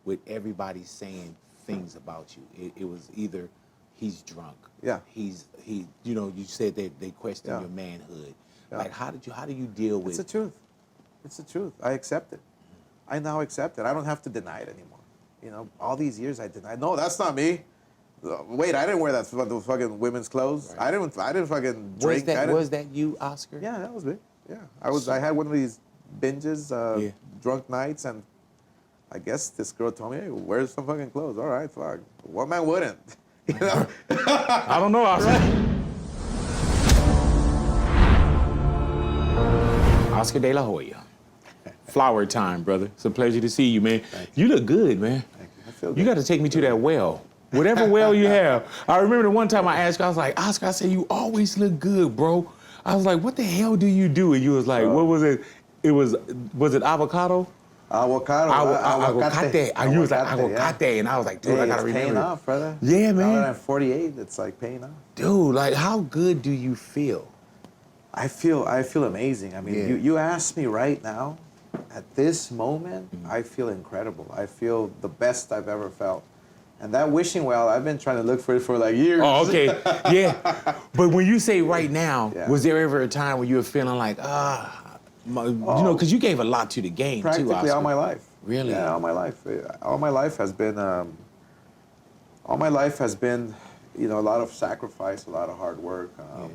with everybody saying things about you. It was either he's drunk. Yeah. You know, you said that they questioned your manhood. Yeah. Like, how do you deal with? It's the truth. It's the truth. I accept it. I now accept it. I don't have to deny it anymore. You know, all these years I denied. No, that's not me. Wait, I didn't wear those fucking women's clothes. Right. I didn't fucking drink. Was that you, Oscar? Yeah, that was me. Yeah, I had one of these binges, drunk nights, and I guess this girl told me, hey, wear some fucking clothes. All right, fuck. What man wouldn't? You know? I don't know, Oscar. Oscar De La Hoya. Flower time, brother. It's a pleasure to see you, man. You look good, man. Thank you. I feel good. You got to take me to that well. Whatever well you have. I remember the one time I asked you, I was like, Oscar, I said, you always look good, bro. I was like, what the hell do you do? And you was like, what was it? Was it avocado? Avocado. You was like, aguacate. And I was like, dude, I got to remember. It's paying off, brother. Yeah, man. Now that I'm 48, it's like paying off. Dude, like, how good do you feel? I feel amazing. I mean, you ask me right now, at this moment, I feel incredible. I feel the best I've ever felt. And that wishing well, I've been trying to look for it for like years. Oh, okay. Yeah. But when you say right now, was there ever a time when you were feeling like, you know, because you gave a lot to the game, too, Oscar. Practically all my life. Really? Yeah, all my life. All my life has been, you know, a lot of sacrifice, a lot of hard work, a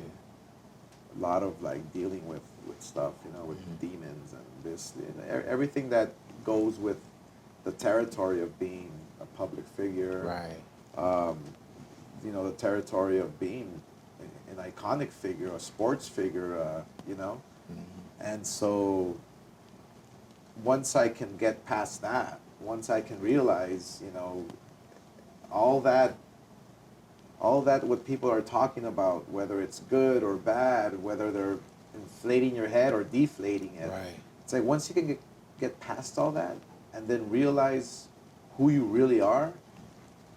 lot of like dealing with stuff, you know, with demons and this, you know, everything that goes with the territory of being a public figure. Right. You know, the territory of being an iconic figure, a sports figure, you know. And so once I can get past that, once I can realize, you know, all that what people are talking about, whether it's good or bad, whether they're inflating your head or deflating it. Right. It's like once you can get past all that and then realize who you really are,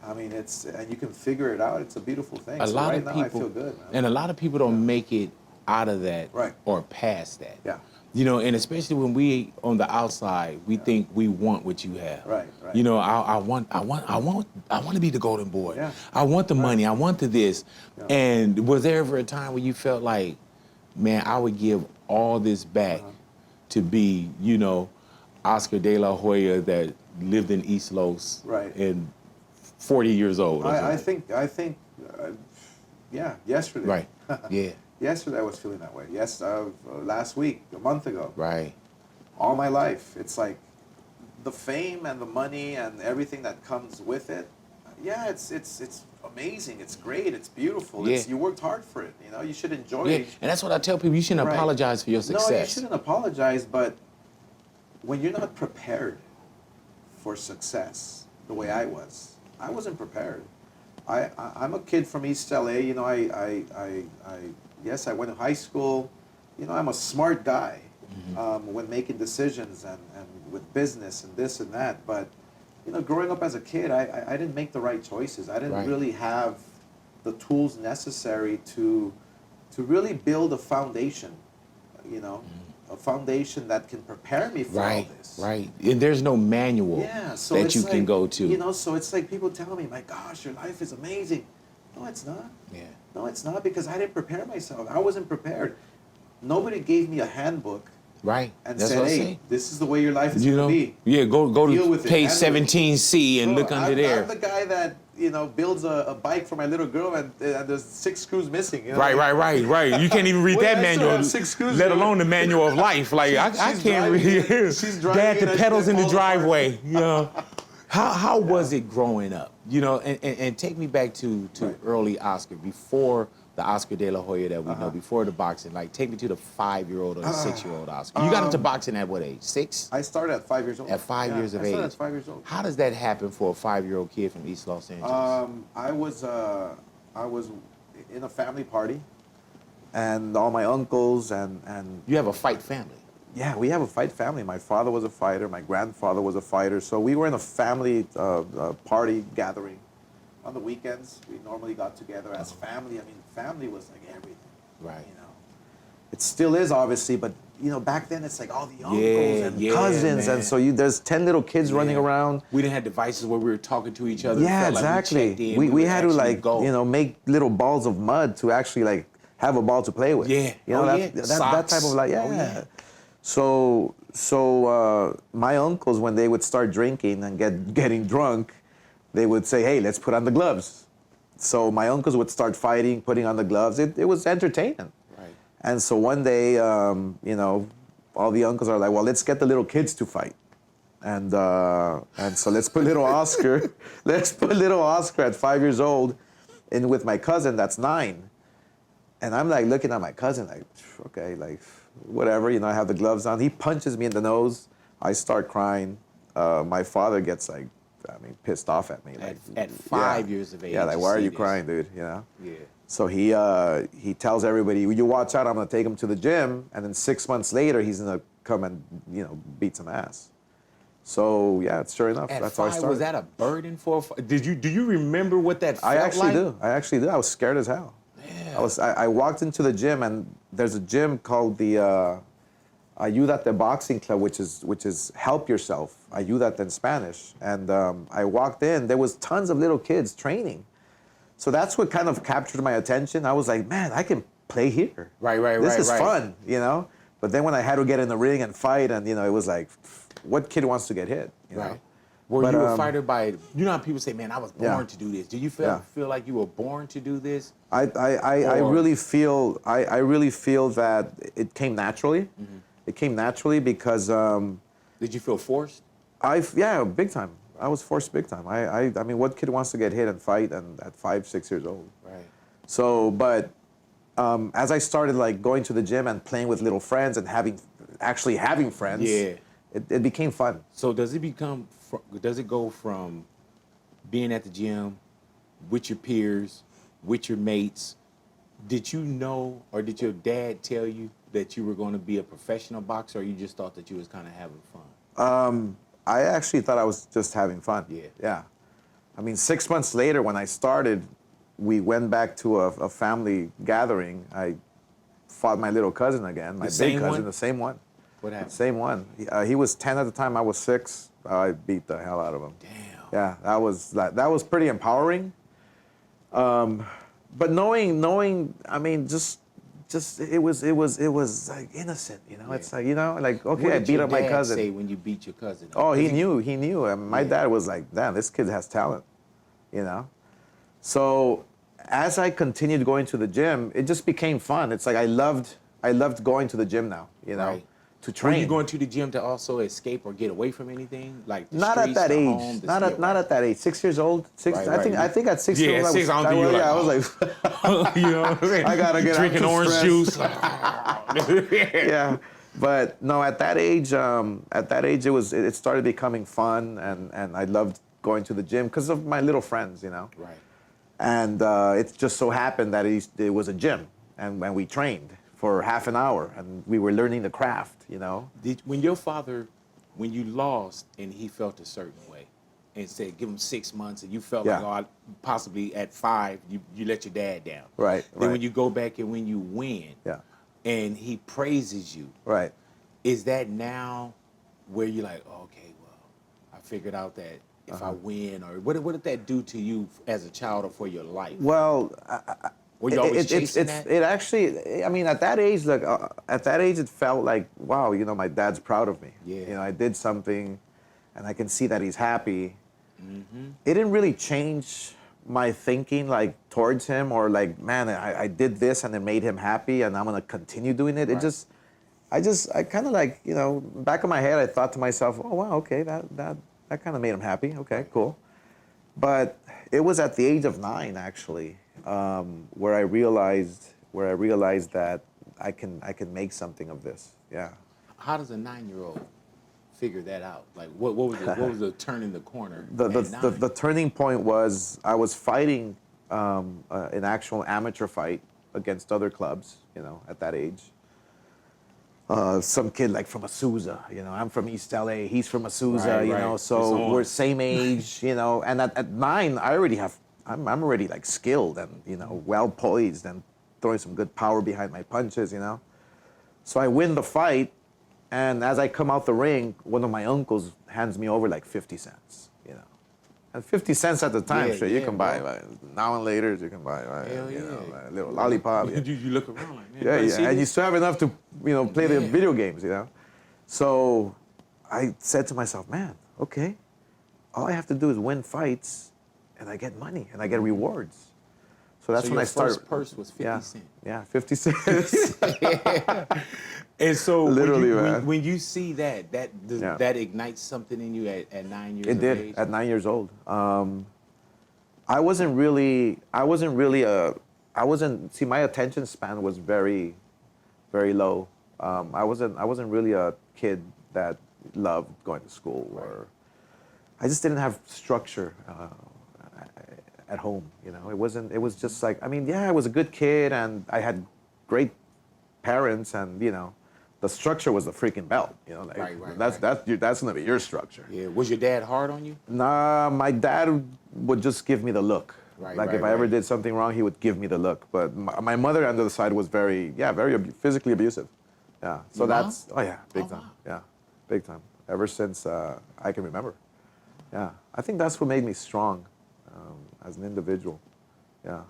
I mean, and you can figure it out, it's a beautiful thing. A lot of now people, I feel good, man. And a lot of people don't make it out of that or past that. Yeah. You know, and especially when we on the outside, we think we want what you have. Right. You know, I want to be the golden boy. Yeah. I want the money. I want the this. Yeah. And was there ever a time when you felt like, man, I would give all this back to be, you know, Oscar De La Hoya that lived in East Los and 40 years old? I think, yeah, yesterday. Right. Yeah. Yesterday I was feeling that way. Yes, last week, a month ago. Right. All my life, it's like the fame and the money and everything that comes with it. Yeah, it's amazing. It's great. It's beautiful. Yeah. You worked hard for it. You know, you should enjoy Yeah, it. and that's what I tell people. You shouldn't apologize for your success. No, you shouldn't apologize. But when you're not prepared for success, the way I wasn't prepared. I'm a kid from East LA. You know, yes, I went to high school. You know, I'm a smart guy when making decisions and with business and this and that. But, you know, growing up as a kid, I didn't make the right choices. I didn't really have the tools necessary to really build a foundation, you know, a foundation that can prepare me for all this. Right. And there's no manual that you can go to. You know, so it's like people tell me, my gosh, your life is amazing. No, it's not. Yeah. No, it's not, because I didn't prepare myself. I wasn't prepared. Nobody gave me a handbook. Right. And That's said, hey, this is the way your life is going to be. Yeah, go to page 17C and Bro, look under there. I'm the guy that, you know, builds a bike for my little girl and there's 6 screws missing. You know? Right. You can't even read that manual, 6 screws, let alone the manual of life. Like, I can't read it. Dad, the pedals in the driveway. You know, how was it growing up? You know, and take me back to early Oscar, before the Oscar De La Hoya that we know, before the boxing. Like, take me to the 5-year-old or the 6-year-old Oscar. You got into boxing at what age? 6? I started at 5 years old. At 5 years of age. I started at 5 years old. How does that happen for a 5-year-old kid from East Los Angeles? I was in a family party, and all my uncles and you have a fight family. Yeah, we have a fight family. My father was a fighter. My grandfather was a fighter. So we were in a family party gathering. On the weekends, we normally got together as family. I mean, family was like everything. Right. You know, it still is, obviously, but back then it's like all the uncles and cousins, man. and so there's 10 little kids running around. We didn't have devices where we were talking to each other. Yeah, It felt exactly. Like we checked in, we had to like go. make little balls of mud to actually like have a ball to play with. Yeah. That type of like So my uncles, when they would start drinking and getting drunk, they would say, "Hey, let's put on the gloves." So my uncles would start fighting, putting on the gloves. It was entertaining. Right. And so one day, all the uncles are like, "Well, let's get the little kids to fight." And so let's put little Oscar, at 5 years old in with my cousin that's 9. And I'm like looking at my cousin like, okay, like whatever, I have the gloves on. He punches me in the nose. I start crying. My father gets like, pissed off at me. At 5 years of age. Yeah, like, why are you crying, dude? Yeah. So he tells everybody, you watch out, I'm gonna take him to the gym, and then 6 months later, he's gonna come and, beat some ass. So yeah, sure enough, that's how I started. Was that a burden for? Do you remember what that felt like? I actually do. I was scared as hell. Yeah. I walked into the gym, and there's a gym called the Ayúdate Boxing Club, which is help yourself. Ayúdate in Spanish. And I walked in. There was tons of little kids training. So that's what kind of captured my attention. I was like, man, I can play here. This is fun, But then when I had to get in the ring and fight, and it was like, what kid wants to get hit? Right. Were you a fighter by? How people say, man, I was born to do this. Do you feel like you were born to do this? I really feel that it came naturally. Mm-hmm. It came naturally because. Did you feel forced? Big time. I was forced big time. I mean, what kid wants to get hit and fight and at 5, 6 years old? Right. So, but as I started like going to the gym and playing with little friends and having friends, it became fun. So does it go from being at the gym with your peers, with your mates? Did you know, or did your dad tell you that you were going to be a professional boxer, or you just thought that you was kind of having fun? I actually thought I was just having fun. Yeah. I mean, 6 months later when I started, we went back to a family gathering. I fought my little cousin again, my big cousin, the same one. What happened? Same one. He was 10 at the time, I was 6. I beat the hell out of him. Damn. Yeah, that was pretty empowering. But knowing, I mean, just it was like innocent, It's like, okay, I beat up my cousin. What did your dad say when you beat your cousin? Oh, he knew. And my dad was like, damn, this kid has talent, So as I continued going to the gym, it just became fun. It's like I loved going to the gym now, Right. To train. Were you going to the gym to also escape or get away from anything, like the not streets, at that the age? home, Not at that age. 6 years old. I think at 6 years old. I was like, I gotta get drinking orange juice. Yeah, but no, at that age, it started becoming fun, and I loved going to the gym because of my little friends, Right. And it just so happened that it was a gym, and we trained for half an hour, and we were learning the craft, When your father, when you lost and he felt a certain way, and said give him 6 months, and you felt like, possibly at 5, you let your dad down. Right. Then when you go back and when you win, and he praises you, right, is that now where you're like, okay, well, I figured out that if I win, or what did that do to you as a child or for your life? Well, were you always chasing that? It actually, I mean, at that age, it felt like, wow, my dad's proud of me. Yeah. I did something, and I can see that he's happy. Mm-hmm. It didn't really change my thinking, like, towards him, or like, man, I did this and it made him happy, and I'm gonna continue doing it. Right. I kind of like, back of my head, I thought to myself, oh wow, okay, that kind of made him happy. Okay, cool. But it was at the age of 9, actually, where I realized that I can make something of this. Yeah. How does a 9-year-old figure that out? Like, what was the turning the corner? The turning point was I was fighting an actual amateur fight against other clubs, at that age. Some kid like from Azusa, I'm from East LA, he's from Azusa, right. So we're same age, and at 9, I'm already like skilled and, well poised and throwing some good power behind my punches, So I win the fight, and as I come out the ring, one of my uncles hands me over like 50 cents, you know. And 50 cents at the time, Yeah, sure, you yeah, can buy, like, now and later, you can buy, like, Hell you yeah. know, like a little lollipop. Yeah, You look around like, man, yeah, you see and you this? still have enough to, you know, play the Yeah. video games, you know. So I said to myself, man, okay, all I have to do is win fights, and I get money, and I get rewards. So that's So when your I started. first purse was 50 cents. Yeah, 50 cents. And so Literally, when man. when you see that, Yeah. that ignites something in you at 9 years It of did age? at 9 years old. I wasn't really see, my attention span was very, very low. I wasn't really a kid that loved going to school, or I just didn't have structure at home. You know, it was just like, I mean, yeah, I was a good kid and I had great parents, and you know, the structure was the freaking belt. You know, like Right. that's gonna be your structure. Yeah. Was your dad hard on you? Nah, my dad would just give me the look. Right, Like right, if I ever right. did something wrong, he would give me the look. But my mother on the other side was very physically abusive. Yeah. So Your mom? that's, oh yeah, big Oh, time. wow. Yeah, big time. Ever since I can remember. Yeah. I think that's what made me strong as an individual. Yeah.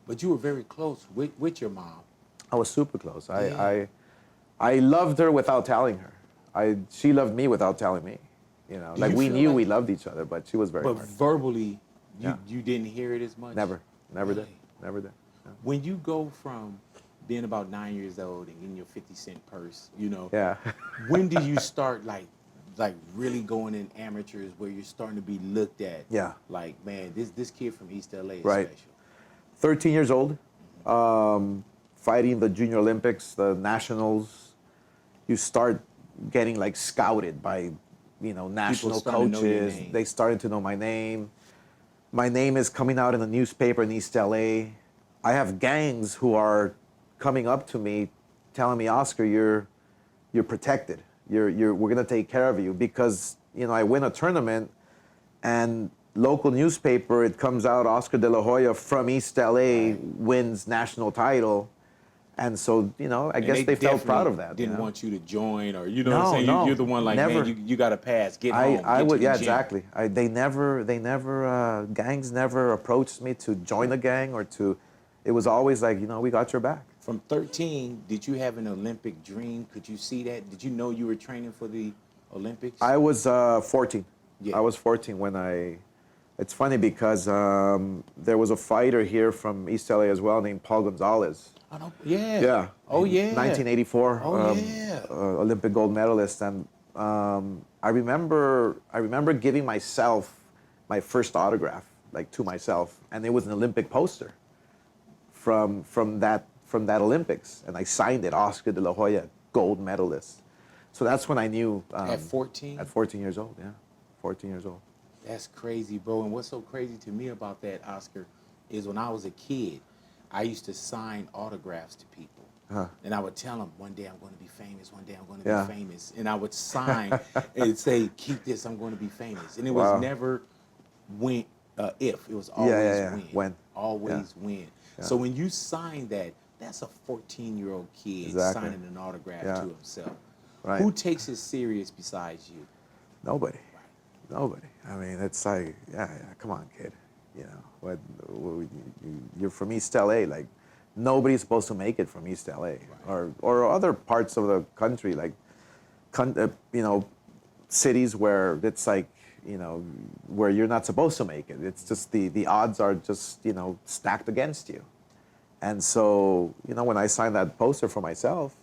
But you were very close with your mom. I was super close. Yeah. I loved her without telling her. She loved me without telling me. You know, Do like you we feel knew like- we loved each other, but she was very But hard. verbally, Yeah. you didn't hear it as much? Never did, Really? never did. Yeah. When you go from being about 9 years old and getting your 50-cent purse, you know, Yeah. when do you start like really going in amateurs where you're starting to be looked at? Yeah. Like, man, this kid from East LA is Right. special. 13 years old, fighting the Junior Olympics, the nationals. You start getting like scouted by, you know, national starting to know your coaches. name. They started to know my name. My name is coming out in the newspaper in East LA. I have gangs who are coming up to me, telling me, Oscar, you're protected. We're gonna take care of you, because you know I win a tournament, and local newspaper, it comes out, Oscar De La Hoya from East LA wins national title. And so, you know, I guess they felt proud of that. Didn't you know? want you to join, or you know what No, I'm saying? no, You're the one like, never. man, you got to pass, get home. I get would, to the yeah, gym. exactly. Gangs never approached me to join a gang or to, it was always like, you know, we got your back. From 13, did you have an Olympic dream? Could you see that? Did you know you were training for the Olympics? I was 14. Yeah. I was 14 when it's funny because there was a fighter here from East LA as well named Paul Gonzalez. I don't, yeah. Yeah. Oh, yeah. 1984 Oh, yeah. Olympic gold medalist. And I remember giving myself my first autograph, like to myself, and it was an Olympic poster from that Olympics, and I signed it, Oscar De La Hoya, gold medalist. So that's when I knew. At 14? At 14 years old, yeah, 14 years old. That's crazy, bro. And what's so crazy to me about that, Oscar, is when I was a kid, I used to sign autographs to people. And I would tell them, one day I'm going to be famous, one day I'm going to Yeah. be famous. And I would sign and say, keep this, I'm going to be famous. And it Wow. was never when, if, it was always yeah. when. When. Always when. So when you sign that, that's a 14-year-old kid Exactly. signing an autograph Yeah. to himself. Right. Who takes it serious besides you? Nobody. Nobody. I mean, it's like, yeah, come on, kid. You know, you're from East LA. Like, nobody's supposed to make it from East LA, or other parts of the country, like, you know, cities where it's like, you know, where you're not supposed to make it. It's just the odds are just, you know, stacked against you. And so, you know, when I signed that poster for myself,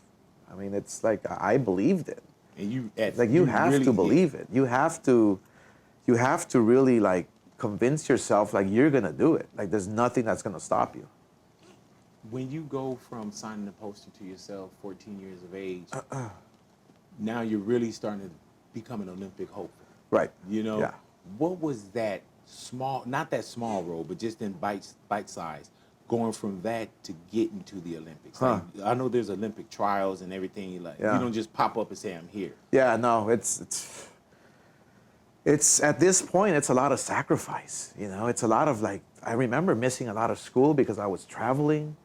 I mean, it's like I believed it. And you have really to believe it. You have to really like convince yourself like you're gonna do it. Like there's nothing that's gonna stop you. When you go from signing a poster to yourself, 14 years of age, now you're really starting to become an Olympic hopeful. Right. You know, Yeah. what was that small, not that small role, but just in bite size, going from that to getting to the Olympics? Like, I know there's Olympic trials and everything. Like, Yeah. you don't just pop up and say, I'm here. Yeah, no, it's at this point, it's a lot of sacrifice. You know, it's a lot of like, I remember missing a lot of school because I was traveling.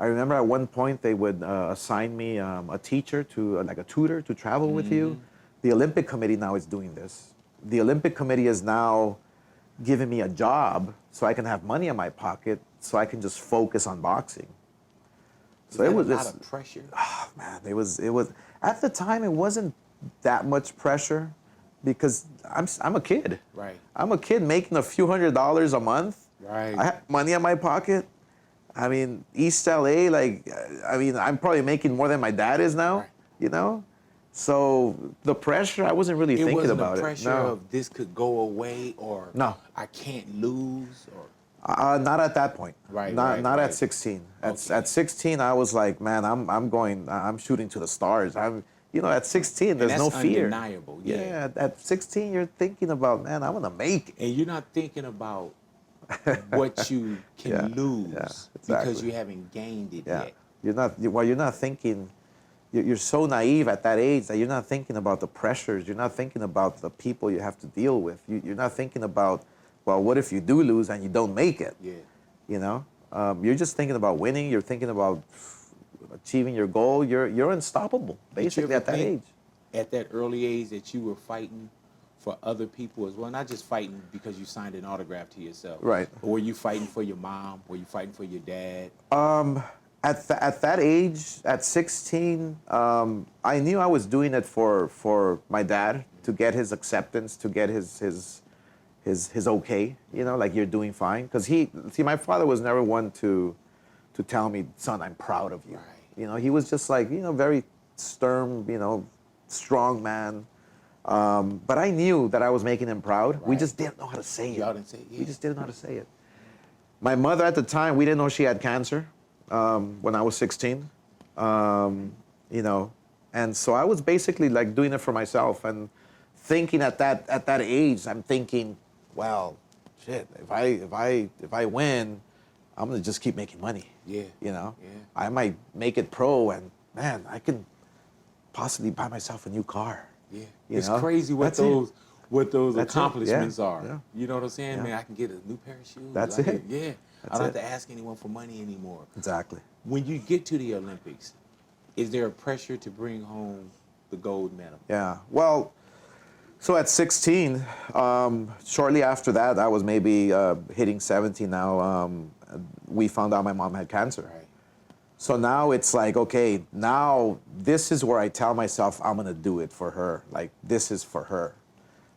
I remember at one point they would assign me a teacher to, like a tutor to travel with you. The Olympic Committee now is doing this. The Olympic Committee is now giving me a job so I can have money in my pocket so I can just focus on boxing. So it was a lot of pressure. Oh man, it was at the time it wasn't that much pressure because I'm a kid. Right. I'm a kid making a few $100s a month. Right. I have money in my pocket. I mean, East LA, like, I mean, I'm probably making more than my dad is now, Right. you know? So the pressure, I wasn't really thinking wasn't about a it. pressure of this could go away or No. I can't lose or. Not at that point. Right, Not right, not right. at 16. Okay. At 16, I was like, man, I'm shooting to the stars. At 16, there's and no that's fear. undeniable. Yeah. At 16, you're thinking about, man, I'm gonna make it. And you're not thinking about what you can lose because exactly. you haven't gained it Yeah. yet. You're not thinking. You're so naive at that age that you're not thinking about the pressures. You're not thinking about the people you have to deal with. You're not thinking about, well, what if you do lose and you don't make it? Yeah. You know, you're just thinking about winning. You're thinking about achieving your goal. You're unstoppable, basically, at that age. At that early age that you were fighting for other people as well, not just fighting because you signed an autograph to yourself. Right. But were you fighting for your mom? Were you fighting for your dad? At that age, at 16, I knew I was doing it for my dad, to get his acceptance, to get his okay, like you're doing fine. Because my father was never one to tell me, son, I'm proud of you. Right. He was just like, very stern, strong man. But I knew that I was making him proud. Right. We just didn't know how to say it. Y'all didn't say it. Yeah. We just didn't know how to say it. My mother at the time, we didn't know she had cancer when I was 16. And so I was basically like doing it for myself and thinking at that age, I'm thinking, well, shit, if I win, I'm gonna just keep making money. Yeah. Yeah. I I might make it pro, and man, I can possibly buy myself a new car. Yeah. You It's know? crazy what That's it. those That's it. accomplishments Yeah. are. Yeah. You know what I'm saying? Yeah. Man, I can get a new pair of shoes. That's I it. can- Yeah. I don't have it. to ask anyone for money anymore. Exactly. When you get to the Olympics, is there a pressure to bring home the gold medal? Yeah. Well, so at 16, shortly after that, I was maybe hitting 17 now. We found out my mom had cancer. Right. So now it's like, okay, now this is where I tell myself I'm gonna do it for her. Like, this is for her.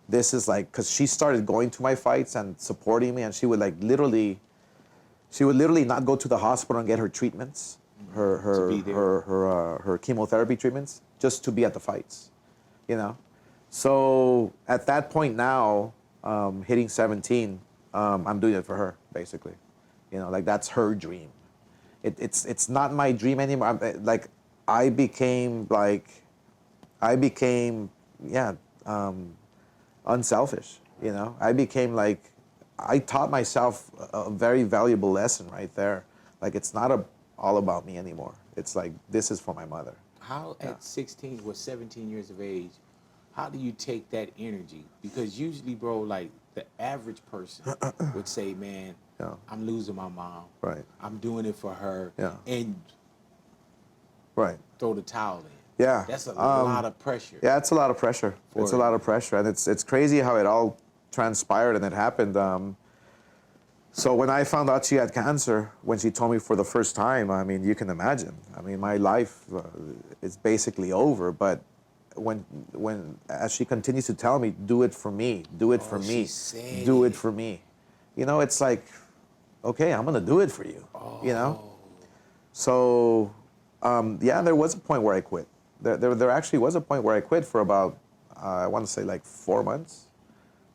This is like, because she started going to my fights and supporting me, and she would literally not go to the hospital and get her treatments, her chemotherapy treatments, just to be at the fights, So at that point now, hitting 17, I'm doing it for her, basically. Like that's her dream. It's not my dream anymore. I became unselfish. I became like, I taught myself a very valuable lesson right there. Like, it's not all about me anymore. It's like, this is for my mother. How at 16 or 17 years of age, how do you take that energy? Because usually, bro, like the average person would say, man, Yeah. I'm losing my mom. Right. I'm doing it for her. Yeah. And Right. throw the towel in. Yeah. That's a lot of pressure. Yeah, it's a lot of pressure. It's a lot of pressure, and it's crazy how it all transpired and it happened. So when I found out she had cancer, when she told me for the first time, I mean, you can imagine. I mean, my life is basically over. But as she continues to tell me, do it for me, do it for me, do it for me. It's like, okay, I'm gonna do it for you. So there was a point where I quit. There actually was a point where I quit for about I want to say like 4 months.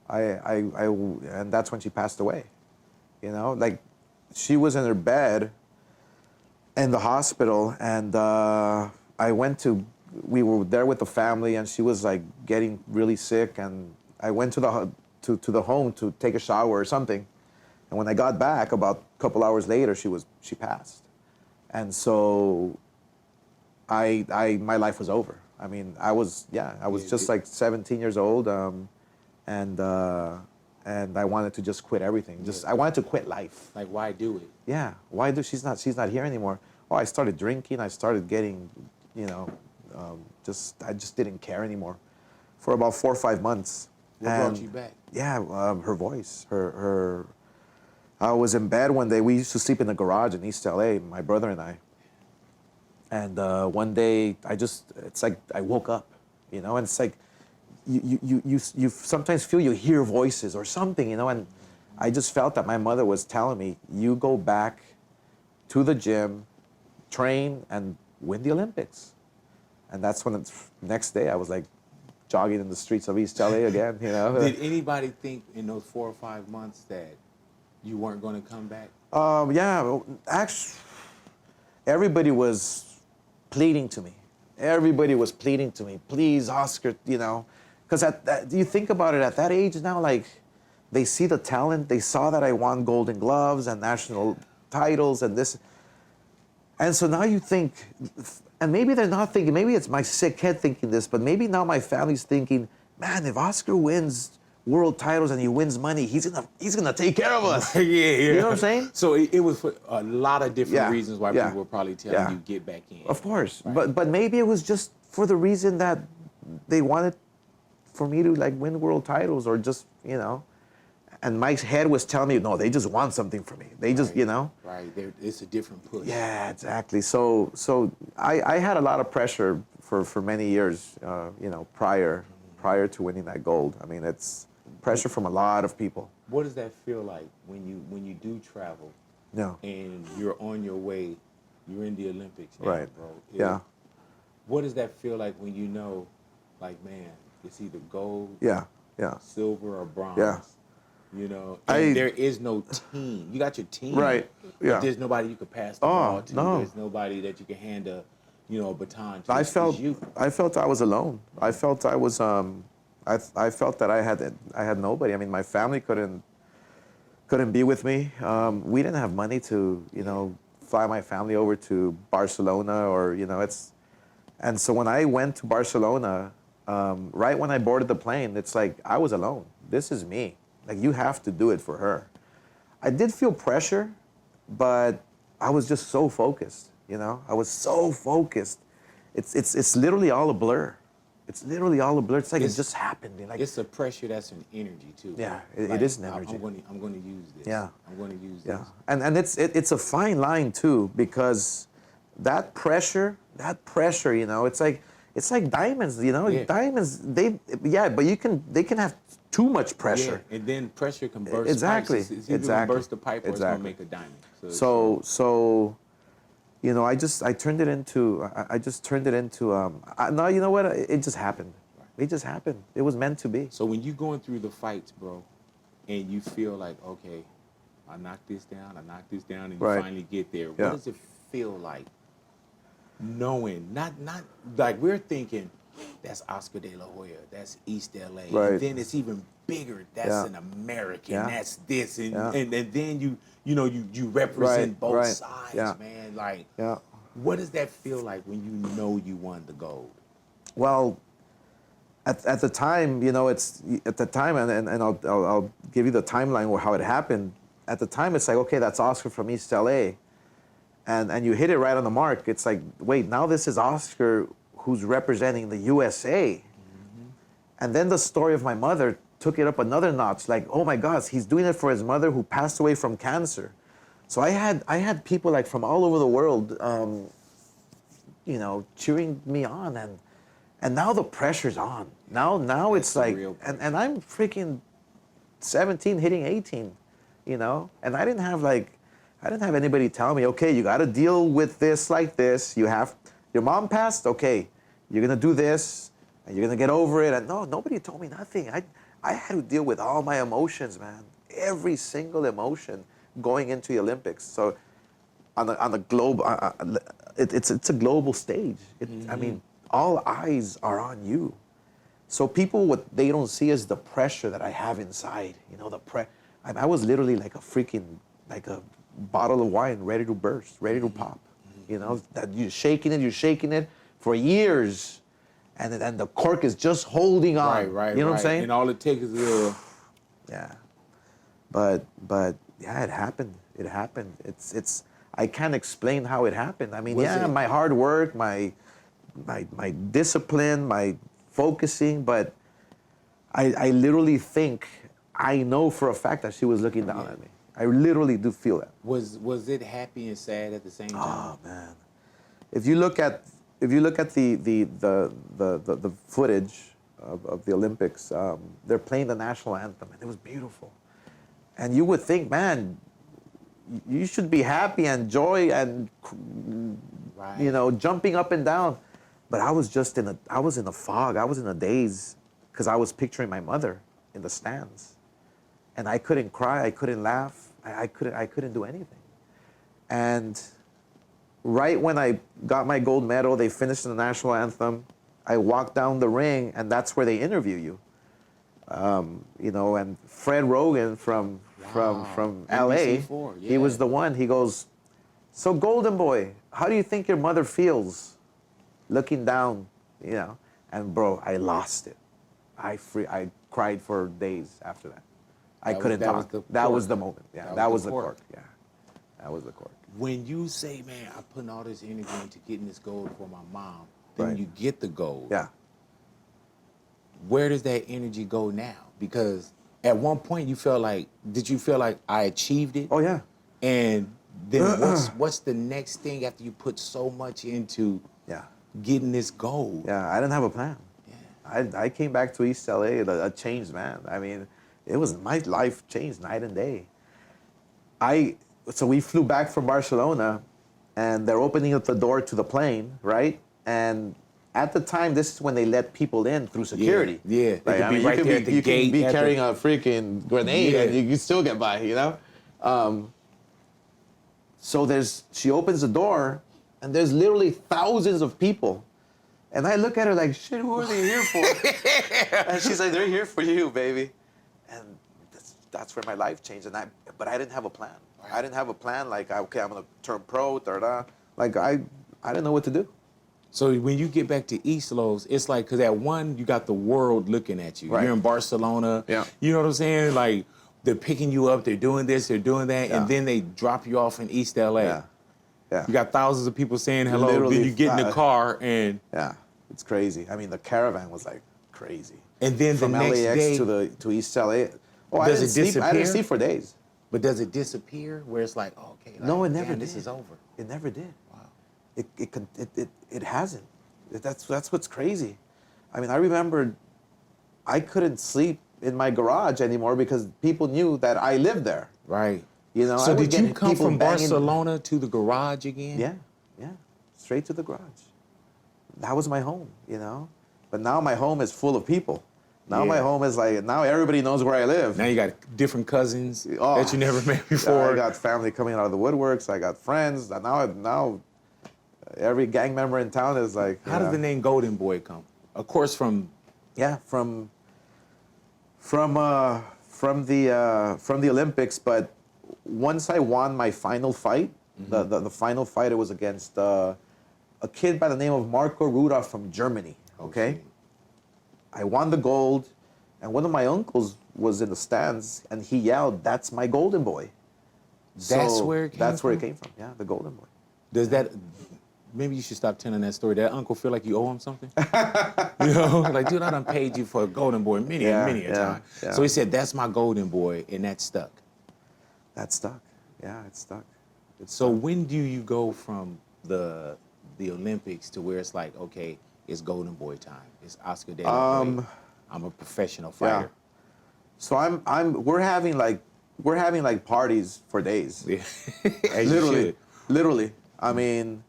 And that's when she passed away. Like she was in her bed in the hospital, and we were there with the family, and she was like getting really sick, and I went to the home to take a shower or something, and when I got back about a couple hours later, she passed, and so my life was over. I mean, I was just like 17 years old, and I wanted to just quit everything. I wanted to quit life. Like, why do it? Yeah, why do? She's not here anymore. Oh, I started drinking. I started getting, you know, I just didn't care anymore for about 4 or 5 months. What brought you back? Yeah, her voice, her. I was in bed one day. We used to sleep in the garage in East LA, my brother and I. And one day, it's like I woke up, you know, and it's like you sometimes feel you hear voices or something, you know, and I just felt that my mother was telling me, you go back to the gym, train, and win the Olympics. And that's when the next day I was like jogging in the streets of East LA again, you know. Did anybody think in those 4 or 5 months that you weren't going to come back? Yeah, actually, everybody was pleading to me. Everybody was pleading to me, please, Oscar, you know. Because you think about it, at that age now, like, they see the talent. They saw that I won Golden Gloves and national titles and this. And so now you think, and maybe they're not thinking, maybe it's my sick head thinking this, but maybe now my family's thinking, man, if Oscar wins world titles and he wins money, he's gonna take care of us. Yeah. You know what I'm saying? So it was for a lot of different reasons why yeah, people were probably telling you get back in. Of course, Right. but maybe it was just for the reason that they wanted for me to like win world titles or just, you know. And my head was telling me, no, they just want something from me. They just, you know. Right. It's a different push. Yeah, exactly. So I had a lot of pressure for many years, you know, prior to winning that gold. I mean, it's pressure from a lot of people. What does that feel like when you do travel? Yeah. And you're on your way, you're in the Olympics now, Right. bro. Yeah. What does that feel like when you know, like, man, it's either gold, Yeah. Yeah. silver, or bronze? Yeah. You know, and there is no team. You got your team, Right. But Yeah. there's nobody you could pass the ball to. No. There's nobody that you can hand a baton to. I It's felt you. I was alone. I felt I was I felt that I had nobody. I mean, my family couldn't be with me. We didn't have money to, you know, fly my family over to Barcelona or, you know, and so when I went to Barcelona, right when I boarded the plane, it's like I was alone. This is me. Like, you have to do it for her. I did feel pressure, but I was just so focused, you know? I was so focused. It's literally all a blur. It's literally all a blur. It's like it just happened. Like, It's a pressure that's an energy too. Yeah, Like, it is an energy. I'm going to use this. Yeah. I'm going to use yeah. this. And it's a fine line too, because that pressure, you know, it's like diamonds, you know? Yeah. Diamonds, but they can have too much pressure. Yeah, and then pressure can burst Exactly. pipes. It's either going to burst the pipe or it's going to make a diamond. So, you know, I turned it into, no, you know what? It just happened. It just happened. It was meant to be. So when you're going through the fights, bro, and you feel like, okay, I knocked this down, and you Right. finally get there, Yeah. what does it feel like knowing, not like we're thinking, that's Oscar de la Hoya, that's East LA, Right. and then it's even bigger, that's Yeah. an American, Yeah. that's this, and, Yeah. and then you represent both right. sides, Yeah. man. Like, Yeah. what does that feel like when you know you won the gold? Well, at the time, you know, and I'll give you the timeline or how it happened. At the time, it's like, okay, that's Oscar from East LA, and you hit it right on the mark. It's like, wait, now this is Oscar who's representing the USA. Mm-hmm. And then the story of my mother took it up another notch. Like, oh my gosh, he's doing it for his mother who passed away from cancer. So I had people like from all over the world, you know, cheering me on, and now the pressure's on. Now it's like, and I'm freaking 17 hitting 18, you know, and I didn't have anybody tell me, okay, you got to deal with this like this. Your mom passed, okay, you're gonna do this, and you're gonna get over it. And no, nobody told me nothing. I had to deal with all my emotions, man. Every single emotion going into the Olympics. So on the globe, it's a global stage. I mean, all eyes are on you. So people, what they don't see is the pressure that I have inside. You know, I was literally like a bottle of wine ready to burst, ready to pop. You know, that you're shaking it for years, and the cork is just holding on. Right. You know what I'm saying? And all it takes is a little. Yeah, but yeah, it happened. It happened. I can't explain how it happened. I mean, Was yeah, it- my hard work, my discipline, my focusing, but I literally think, I know for a fact that she was looking down at me. I literally do feel that. Was it happy and sad at the same time? Oh man, if you look at the footage of the Olympics, they're playing the national anthem, and it was beautiful. And you would think, man, you should be happy and joy and Right. jumping up and down. But I was just in a fog. I was in a daze because I was picturing my mother in the stands, and I couldn't cry. I couldn't laugh. I couldn't do anything. And right when I got my gold medal, they finished the national anthem. I walked down the ring, and that's where they interview you. And Fred Rogan from LA, NBC4, he was the one. He goes, "So Golden Boy, how do you think your mother feels looking down?" And bro, I lost it. I cried for days after that. I couldn't talk. That was the moment. Yeah, that was the cork. Yeah, that was the cork. When you say, man, I'm putting all this energy into getting this gold for my mom, then Right. you get the gold. Yeah. Where does that energy go now? Because at one point did you feel like I achieved it? Oh yeah. And then what's the next thing after you put so much into Yeah. getting this gold? Yeah. I didn't have a plan. Yeah. I came back to East LA a changed man. I mean, it was my life changed night and day. So we flew back from Barcelona, and they're opening up the door to the plane, right? And at the time, this is when they let people in through security. Yeah. They could be you right could there at the you gate can be at the- carrying a freaking grenade, and you can still get by, So she opens the door, and there's literally thousands of people. And I look at her like, shit, who are they here for? And she's like, they're here for you, baby. And that's where my life changed. But I didn't have a plan. I didn't have a plan like, okay, I'm going to turn pro, da-da. Like, I didn't know what to do. So when you get back to East Los, it's like, because at one, you got the world looking at you. Right. You're in Barcelona. Yeah. You know what I'm saying? Like, they're picking you up, they're doing this, they're doing that, Yeah. and then they drop you off in East LA. Yeah. Yeah. You got thousands of people saying hello, Literally, then you get in the car, and Yeah. It's crazy. I mean, the caravan was like crazy. then the From next LAX day, to East LA. Oh, I Does didn't it sleep. I didn't disappear? sleep for days. but does it disappear where it's like, oh, okay, like, No, it never damn, did. this is over. It never did. Wow. It hasn't. That's what's crazy. I mean, I remember I couldn't sleep in my garage anymore because people knew that I lived there. Right. I So would did you get come people from banging- Barcelona to the garage again? Yeah, straight to the garage. That was my home, But now my home is full of people. Now my Yeah. home is like, now everybody knows where I live. Now you got different cousins Oh, that you never met Yeah, before. I got family coming out of the woodworks. I got friends. Now every gang member in town is like. How does the name Golden Boy come? Of course, from Yeah, from the Olympics. But once I won my final fight, the final fight, it was against a kid by the name of Marco Rudolph from Germany. Okay. I won the gold, and one of my uncles was in the stands, and he yelled, "That's my Golden Boy." That's where it came That's where it from? came from. Yeah, the Golden Boy. Does that? Maybe you should stop telling that story. That uncle feel like you owe him something. Like, dude, I done paid you for a Golden Boy many a time. yeah. So he said, "That's my Golden Boy," and that stuck. That stuck. Yeah, it stuck. So when do you go from the Olympics to where it's like, okay, it's Golden Boy time. It's Oscar De La Hoya. I'm a professional fighter. So we're having like parties for days. Yeah. As you Literally, should. literally. I mean,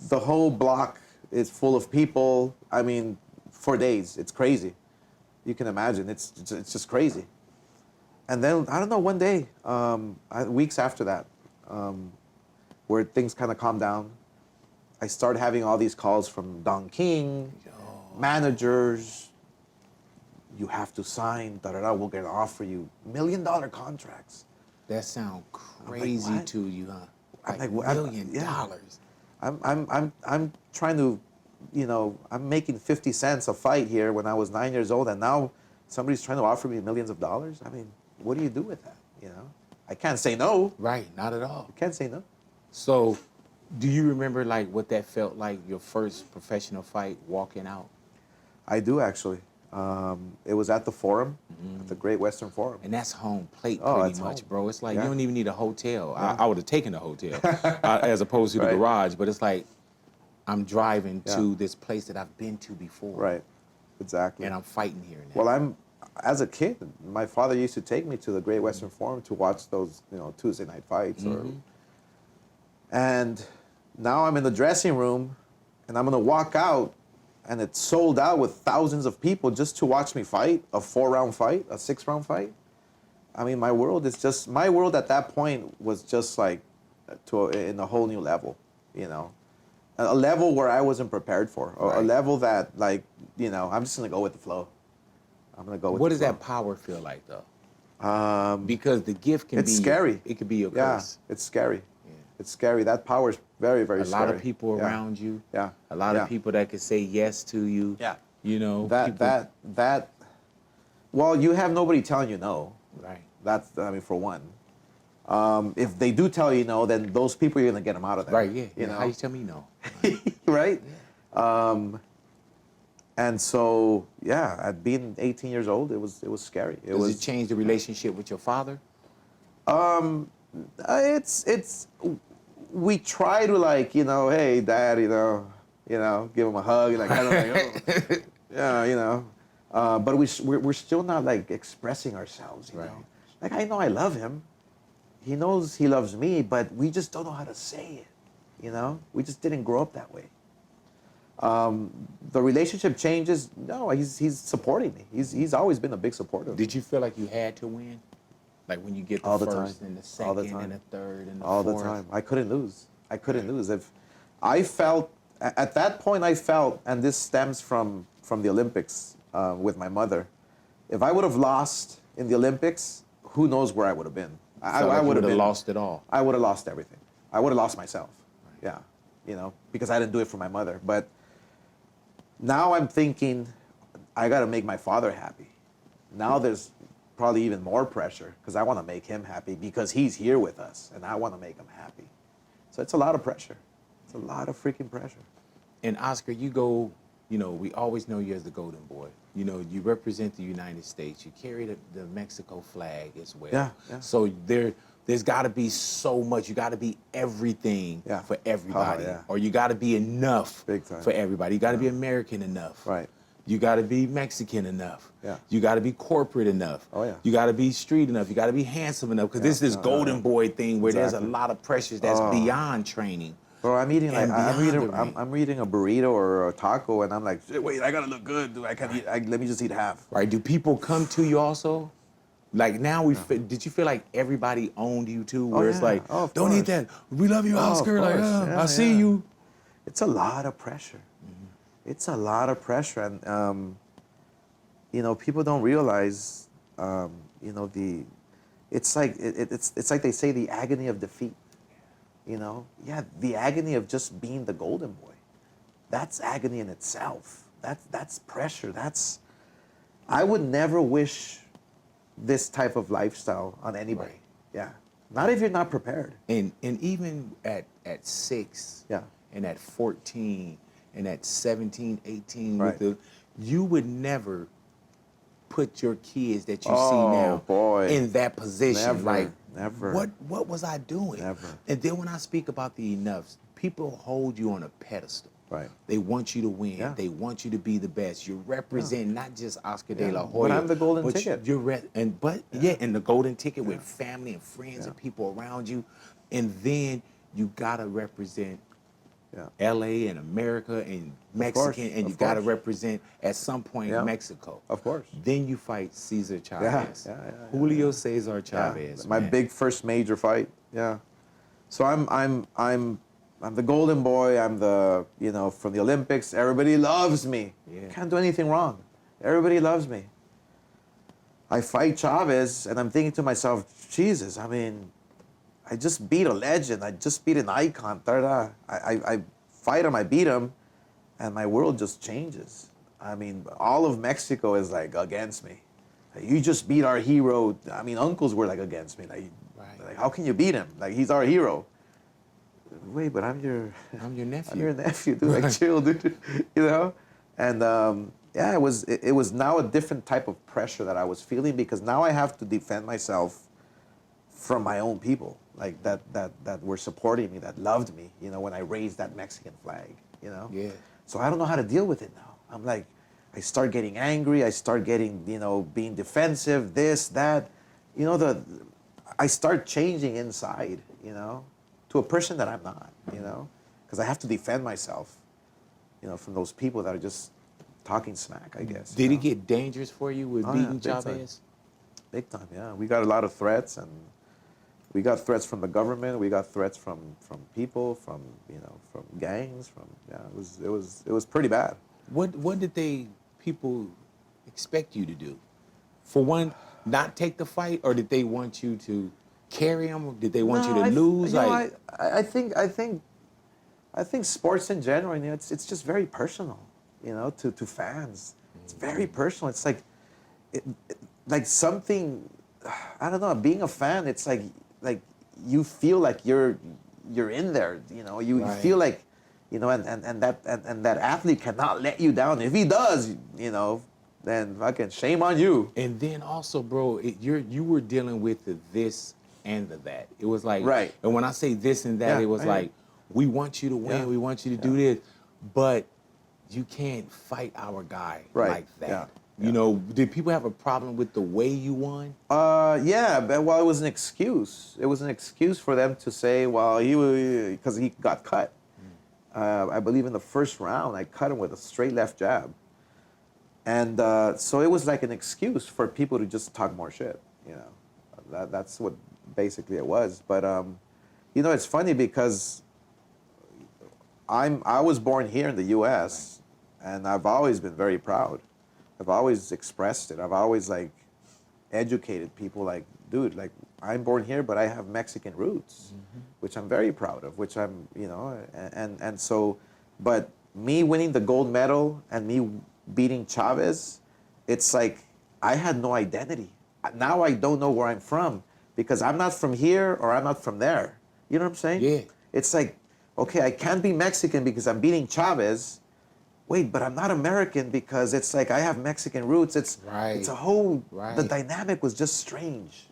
the whole block is full of people. I mean, for days. It's crazy. You can imagine. It's just crazy. And then I don't know. One day, weeks after that, where things kind of calmed down, I started having all these calls from Don King, managers. You have to sign. We're gonna offer you $1 million contracts. That sound crazy what? to you, huh? I'm Like like, what? $1 million. Yeah. I'm trying to, I'm making 50 cents a fight here when I was 9 years old, and now somebody's trying to offer me millions of dollars. I mean, what do you do with that? I can't say no. Right, not at all. I can't say no. So, do you remember like what that felt like, your first professional fight, walking out? I do actually. It was at the Forum, at the Great Western Forum. And that's home plate Oh, pretty it's much, home. bro. It's like Yeah. you don't even need a hotel. Yeah. I would have taken a hotel as opposed to the Right. garage, but it's like I'm driving Yeah. to this place that I've been to before. Right, exactly. And I'm fighting here now. Well, as a kid, my father used to take me to the Great Western Forum to watch those, Tuesday night fights. And now I'm in the dressing room, and I'm gonna walk out, and it's sold out with thousands of people just to watch me fight, a 4-round fight, a 6-round fight. I mean, my world at that point was just like in a whole new level, a level where I wasn't prepared for, a level that I'm just gonna go with the flow. I'm gonna go with What the does flow. that power feel like, though? Because the gift can be... It's scary. It could be your Yeah, curse. it's scary. Yeah. It's scary. That power is very, very A scary. lot of people Yeah. around you. Yeah. A lot of people that could say yes to you. Yeah. People- Well, you have nobody telling you no. Right. That's, for one. If they do tell you no, then those people, you're going to get them out of there. Right, yeah. You know? How you tell me no? Right? And so, at being 18 years old, it was scary. Does it change the relationship with your father? We try to hey, Dad, give him a hug, but we're still not expressing ourselves, Right. Like, I know I love him. He knows he loves me, but we just don't know how to say it, We just didn't grow up that way. The relationship changes. No, he's supporting me. He's always been a big supporter. Did you feel like you had to win? Like when you get the All the first time. and the All the second and time. the third and the All fourth? the time. I couldn't lose. If I felt, at that point I felt, and this stems from the Olympics with my mother, if I would have lost in the Olympics, who knows where I would have been. I would have lost it all. I would have lost everything. I would have lost myself. Yeah. Because I didn't do it for my mother. But now I'm thinking, I got to make my father happy. Now there's probably even more pressure because I want to make him happy because he's here with us and I want to make him happy. So it's a lot of pressure. It's a lot of freaking pressure. And Oscar, you go, we always know you as the golden boy. You represent the United States. You carry the Mexico flag as well. Yeah. So there's got to be so much. You got to be everything for everybody. Oh, yeah. Or you got to be enough Big time. for everybody. You got to be American enough. Right. You got to be Mexican enough. Yeah. You got to be corporate enough. Oh, yeah. You got to be street enough. You got to be handsome enough. Because this golden boy thing where there's a Exactly. lot of pressures that's beyond training. Bro, I'm eating And I'm beyond the ring. I'm eating a burrito or a taco, and I'm like, wait, I gotta look good. Dude. I can't eat. Let me just eat half. Right? Do people come to you also? Like now, did you feel like everybody owned you too? Where it's yeah. like, Oh, of don't eat course. that. We love you, Oh, of Oscar. Like, course. Yeah, I see you. It's a lot of pressure. It's a lot of pressure, and people don't realize, it's like it's like they say the agony of defeat. The agony of just being the golden boy. That's agony in itself. That's pressure. I would never wish this type of lifestyle on anybody. Right. Yeah. Not if you're not prepared. And even at 6, Yeah. and at 14, and at 17, 18, Right. you would never put your kids that you Oh, see now boy. in that position. Never, like, never. What was I doing? Never. And then when I speak about the enoughs, people hold you on a pedestal. Right. They want you to win. Yeah. They want you to be the best. You represent not just Oscar de la Yeah. Hoya, But I'm the golden but ticket. and the golden ticket with family and friends and people around you, and then you gotta represent LA and America and Mexican, and you gotta represent at some point Mexico. Of course. Then you fight Cesar Chavez. Yeah. Julio Cesar Chavez. My man. big first major fight. Yeah. So I'm the golden boy. I'm the from the Olympics. Everybody loves me. Yeah. Can't do anything wrong. Everybody loves me. I fight Chavez, and I'm thinking to myself, Jesus, I mean, I just beat a legend. I just beat an icon. I fight him. I beat him, and my world just changes. I mean, all of Mexico is like against me. you just beat our hero. I mean, uncles were like against me. Like, how can you beat him? Like, he's our hero. Wait, but I'm your nephew. I'm your nephew, dude. Like, chill, dude. You know? And yeah, it was now a different type of pressure that I was feeling, because now I have to defend myself from my own people, like that were supporting me, that loved me, you know, when I raised that Mexican flag, you know? Yeah. So I don't know how to deal with it now. I'm like, I start getting angry, I start getting, you know, being defensive, this, that. You know, I start changing inside, you know, to a person that I'm not, you know? Because I have to defend myself, you know, from those people that are just talking smack, I guess. Did it get dangerous for you with beating yeah, Chavez? Big time, yeah. We got a lot of threats, and we got threats from the government. We got threats from people, from, you know, from gangs. It was pretty bad. What did people expect you to do? For one, not take the fight, or did they want you to carry them? Or did they want you to lose? I think sports in general, you know, it's just very personal, you know, to fans. It's very personal. It's like, like something, I don't know. Being a fan, it's like you feel like you're in there. You know, you feel like, you know, and that athlete cannot let you down. If he does, you know, then fucking shame on you. And then also, bro, you were dealing with the this and the that. It was like, right. And when I say this and that, it was like, we want you to win, we want you to do this, but you can't fight our guy like that. Yeah. You know, did people have a problem with the way you won? Yeah, but, well, it was an excuse. It was an excuse for them to say, well, because he got cut. I believe in the first round, I cut him with a straight left jab. And so it was like an excuse for people to just talk more shit, you know. That's what basically it was. But, you know, it's funny because I was born here in the U.S., and I've always been very proud. I've always expressed it. I've always, like, educated people, like, dude, like, I'm born here, but I have Mexican roots, which I'm very proud of, which I'm, you know, and so, but me winning the gold medal and me beating Chavez, it's like I had no identity. Now I don't know where I'm from, because I'm not from here or I'm not from there. You know what I'm saying? Yeah. It's like, okay, I can't be Mexican because I'm beating Chavez. Wait, but I'm not American because it's like I have Mexican roots. It's a whole, the dynamic was just strange.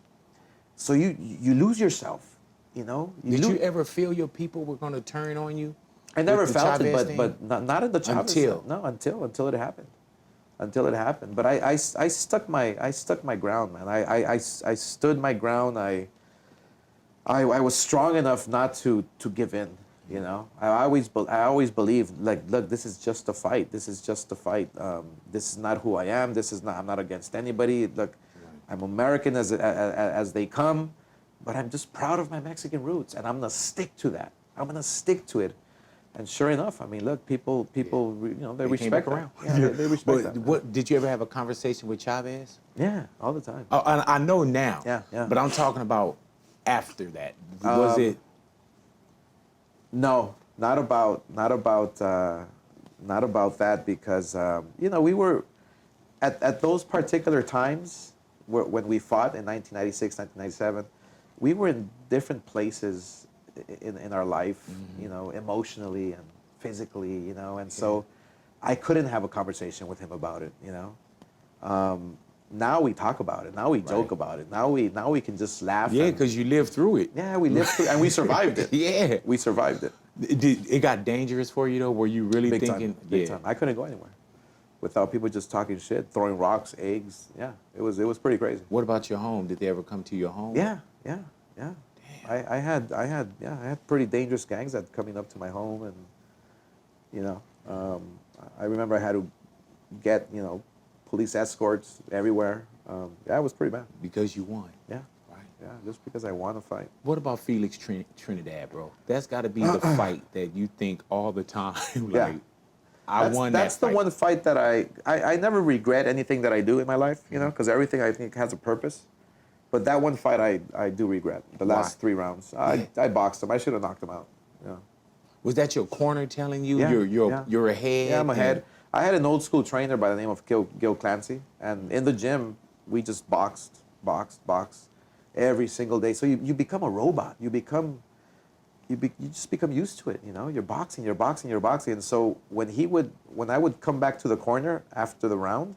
So you lose yourself, you know? Did you ever feel your people were going to turn on you? I never felt it, but not in the Chavez. Until? No, until it happened. Until it happened. But I stuck my ground, man. I stood my ground. I was strong enough not to give in. You know, I always believed, like, look, this is just a fight. This is just a fight. This is not who I am. I'm not against anybody. Look, I'm American as they come, but I'm just proud of my Mexican roots, and I'm gonna stick to that. I'm gonna stick to it. And sure enough, I mean, look, people, you know, they respect around. Yeah, they respect that. What did you ever have a conversation with Chavez? Yeah, all the time. Oh, I know now. Yeah. But I'm talking about after that. Was it? No, not about that, because you know, we were at those particular times when we fought in 1996, 1997, we were in different places in our life, you know, emotionally and physically, you know, and so I couldn't have a conversation with him about it, you know. Now we talk about it. Now we joke about it. Now we can just laugh. Yeah, because you lived through it. Yeah, we lived through it, and we survived it. Yeah. We survived it. It got dangerous for you, though? Were you really thinking? Big time. I couldn't go anywhere without people just talking shit, throwing rocks, eggs. Yeah, it was pretty crazy. What about your home? Did they ever come to your home? Yeah. Damn. I had pretty dangerous gangs that coming up to my home, and you know, I remember I had to get, you know, police escorts everywhere. Yeah, it was pretty bad. Because you won. Yeah. Right. Yeah, just because I want to fight. What about Felix Trinidad, bro? That's got to be the fight that you think all the time. Like, yeah. I won that. That's the one fight that I never regret anything that I do in my life, you know, because everything I think has a purpose. But that one fight I do regret. The last 3 rounds. I boxed him. I should have knocked him out. Yeah. Was that your corner telling you you're ahead? Yeah, I'm ahead. I had an old school trainer by the name of Gil Clancy, and in the gym, we just boxed every single day. So you become a robot. You just become used to it, you know? You're boxing. And so when I would come back to the corner after the round,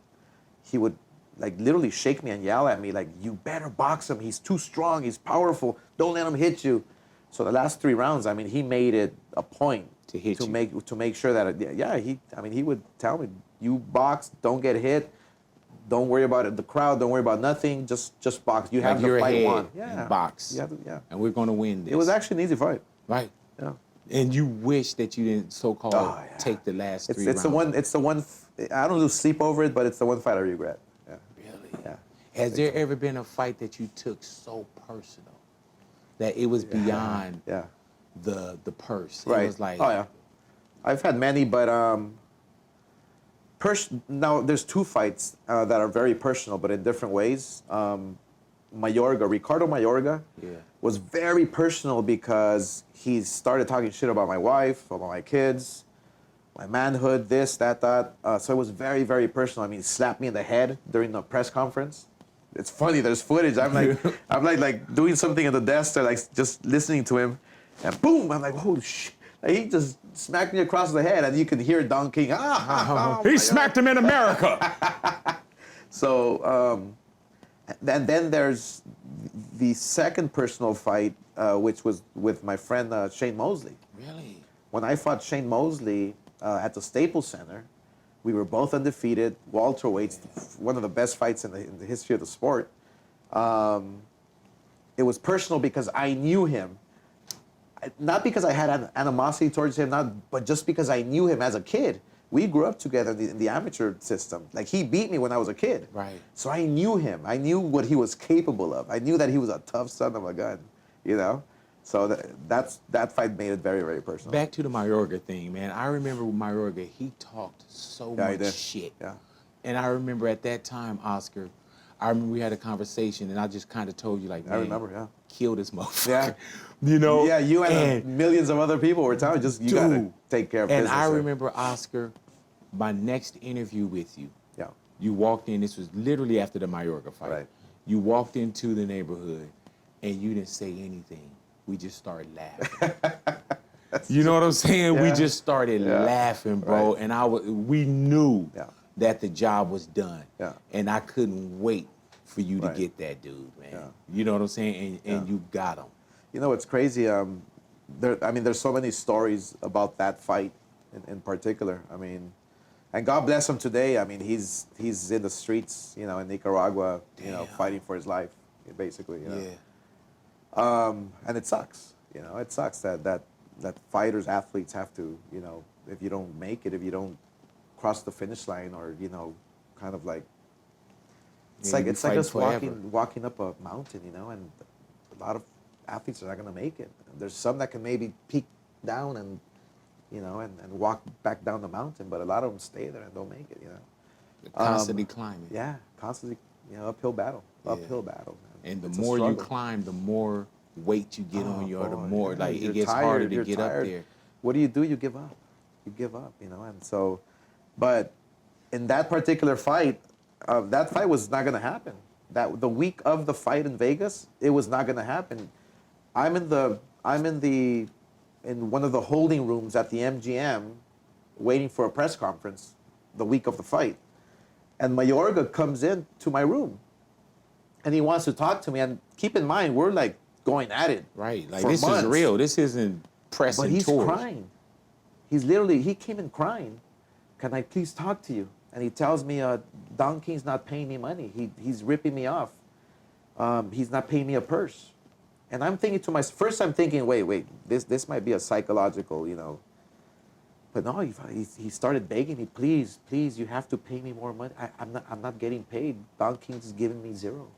he would like literally shake me and yell at me like, you better box him. He's too strong. He's powerful. Don't let him hit you. So the last 3 rounds, I mean, he made it a point to make sure that, he would tell me, you box, don't get hit. Don't worry about it, the crowd. Don't worry about nothing. Just box. You have the fight won. Yeah. Box. And we're going to win this. It was actually an easy fight. Right. Yeah. And you wish that you didn't so-called take the last 3 rounds. It's the one. I don't lose sleep over it, but it's the one fight I regret. Yeah. Really? Yeah. Has there ever been a fight that you took so personal that it was beyond the purse? Right. It was like, oh yeah, I've had many, but now there's 2 fights that are very personal, but in different ways. Ricardo Mayorga was very personal because he started talking shit about my wife, about my kids, my manhood, this, that. So it was very, very personal. I mean, he slapped me in the head during the press conference. It's funny. There's footage. I'm like doing something at the desk, or like just listening to him, and boom! I'm like, holy shit! Like, he just smacked me across the head, and you can hear Don King. He smacked him in America. So, and then there's the second personal fight, which was with my friend Shane Mosley. Really? When I fought Shane Mosley at the Staples Center, we were both undefeated, welterweights, one of the best fights in the history of the sport. It was personal because I knew him. Not because I had animosity towards him, but just because I knew him as a kid. We grew up together in the amateur system. Like, he beat me when I was a kid. Right. So I knew him. I knew what he was capable of. I knew that he was a tough son of a gun, you know? So that fight made it very, very personal. Back to the Mayorga thing, man. I remember with Mayorga, he talked so much shit. Yeah. And I remember at that time, Oscar, I remember we had a conversation, and I just kind of told you, like, man, I remember, kill this motherfucker. Yeah. You know? Yeah, you and millions of other people were telling you gotta take care of business. And I remember, Oscar, my next interview with you. Yeah. You walked in, this was literally after the Mayorga fight. Right. You walked into the neighborhood, and you didn't say anything. We just started laughing. You know what I'm saying? Yeah. We just started laughing, bro. Right. And we knew that the job was done. Yeah. And I couldn't wait for you to get that dude, man. Yeah. You know what I'm saying? And you got him. You know, it's crazy. There's so many stories about that fight in particular. I mean, and God bless him today. I mean, he's in the streets, you know, in Nicaragua, you know, fighting for his life, basically. You know? Yeah. And it sucks. You know, it sucks that fighters, athletes have to, you know, if you don't make it, if you don't cross the finish line, or, you know, kind of like, it's like us walking up a mountain, you know, and a lot of athletes are not going to make it. There's some that can maybe peak down and, you know, and walk back down the mountain, but a lot of them stay there and don't make it, you know. You're constantly climbing. Yeah, constantly, you know, uphill battle, man. And the more you climb, the more weight you get on you, or the more, like, it gets harder to get up there. What do? You give up. You give up, you know, and so, but in that particular fight, that fight was not going to happen. The week of the fight in Vegas, it was not going to happen. I'm in one of the holding rooms at the MGM, waiting for a press conference the week of the fight, and Mayorga comes in to my room, and he wants to talk to me. And keep in mind, we're like going at it. Right, like this is real. This isn't pressing. But he's tours. crying. He came in crying. Can I please talk to you? And he tells me, Don King's not paying me money. He's ripping me off. He's not paying me a purse. And I'm thinking to myself, first I'm thinking, wait, this might be a psychological, you know. But no, he started begging me, please, you have to pay me more money. I'm not getting paid. Don King's giving me zero,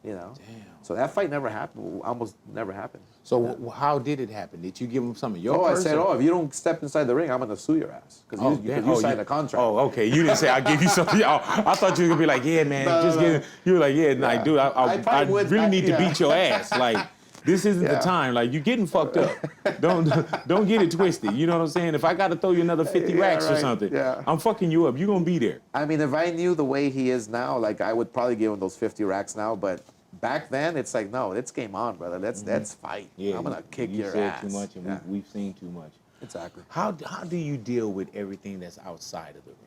you know. Damn. So that fight never happened, almost never happened. So how did it happen? Did you give him some of your purse? I said, if you don't step inside the ring, I'm going to sue your ass. Because you signed a contract. Oh, okay. You didn't say, I'll give you something. I thought you were going to be like, yeah, man, just give. You were like, yeah, like, dude, I really need to beat your ass. Like, This isn't the time. Like, you're getting fucked up. Don't get it twisted. You know what I'm saying? If I got to throw you another 50 racks or something, I'm fucking you up. You're going to be there. I mean, if I knew the way he is now, like, I would probably give him those 50 racks now, but back then, it's like, no, it's game on, brother. Let's fight. Yeah, I'm going to kick you your said ass. too much, and we've seen too much. Exactly. How do you deal with everything that's outside of the ring?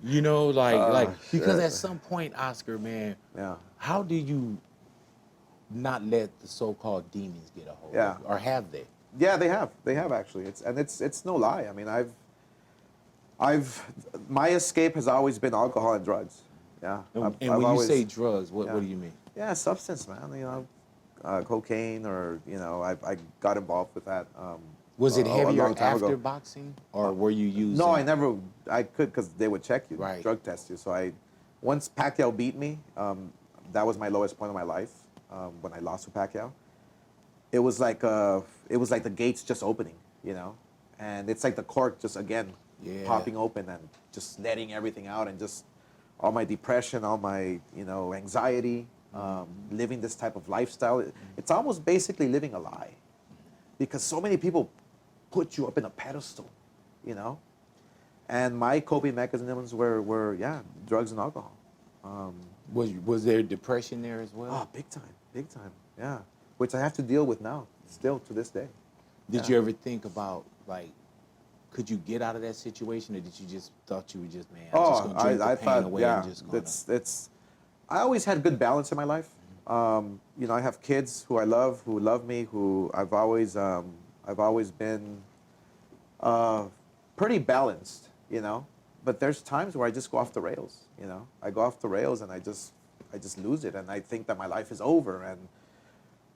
You know, because at some point, Oscar, man, how do you not let the so-called demons get a hold of you? Or have they? Yeah, they have. They have, actually. It's no lie. I mean, my escape has always been alcohol and drugs. Yeah. And when you say drugs, what do you mean? Yeah, substance, man. You know, cocaine, or, you know, I got involved with that. Was it heavier after ago. boxing, or were you using? No, I could, because they would check you, drug test you. So once Pacquiao beat me, that was my lowest point of my life, when I lost to Pacquiao. It was like the gates just opening, you know, and it's like the cork just again popping open and just letting everything out, and just all my depression, all my, you know, anxiety, living this type of lifestyle. It's almost basically living a lie, because so many people put you up in a pedestal, you know? And my coping mechanisms were drugs and alcohol. Was there depression there as well? Oh, big time, yeah. Which I have to deal with now, still to this day. Did you ever think about, like, could you get out of that situation, or did you just thought you were just, man, I'm just gonna drink the pain away and just gonna... I always had good balance in my life. You know, I have kids who I love, who love me, who I've always been pretty balanced, you know. But there's times where I just go off the rails, you know. I go off the rails and I just lose it, and I think that my life is over, and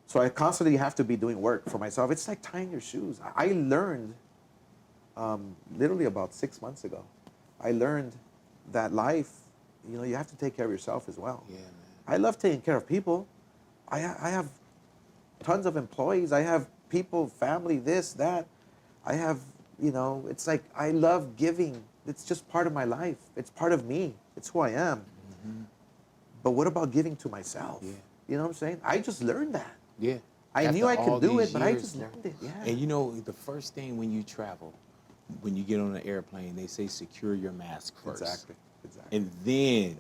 so I constantly have to be doing work for myself. It's like tying your shoes. I learned literally about 6 months ago. I learned that life, you know, you have to take care of yourself as well. Yeah, man. I love taking care of people. I have tons of employees. I have people, family, this, that. I have, you know, it's like I love giving. It's just part of my life. It's part of me. It's who I am. But what about giving to myself? Yeah. You know what I'm saying? I just learned that. Yeah. I knew I could do it, but I just learned it. Yeah. And you know, the first thing when you travel, when you get on an airplane, they say secure your mask first. Exactly. And then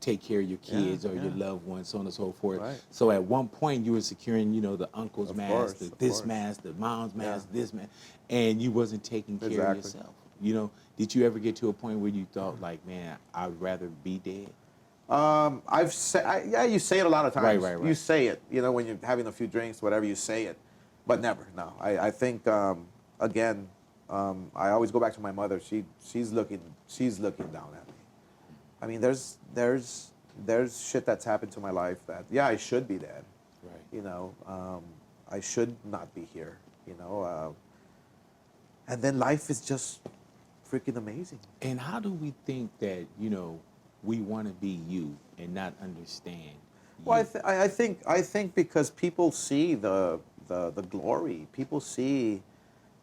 take care of your kids or your loved ones, so on and so forth. Right. So at one point you were securing, you know, the uncle's Of mask, course, this mask, the mom's mask, this mask, and you wasn't taking care of yourself. You know, did you ever get to a point where you thought, like, man, I'd rather be dead? I've said, you say it a lot of times. Right. You say it, you know, when you're having a few drinks, whatever, you say it, but never. No, I think again, I always go back to my mother. She's looking down at me. I mean, there's shit that's happened to my life that I should be dead. Right. You know, I should not be here. You know, and then life is just freaking amazing. And how do we think that, you know, we want to be you and not understand? Well, I think because people see the glory. People see,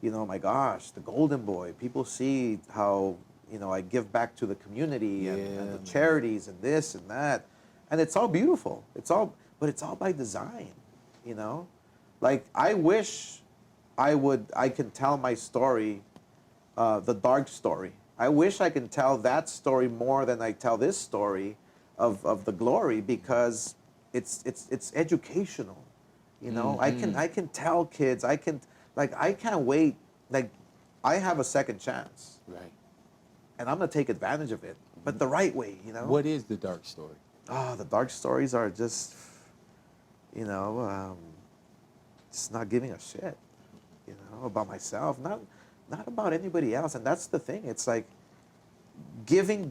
you know, my gosh, the golden boy. People see how, you know, I give back to the community and the charities and this and that, and it's all beautiful. But it's all by design, you know. Like, I wish I can tell my story, the dark story. I wish I can tell that story more than I tell this story of the glory, because it's educational, you know. I can tell kids. I can't wait. Like, I have a second chance. Right. And I'm gonna take advantage of it, but the right way, you know. What is the dark story? Oh, the dark stories are just, you know, just not giving a shit, you know, about myself, not about anybody else. And that's the thing. It's like giving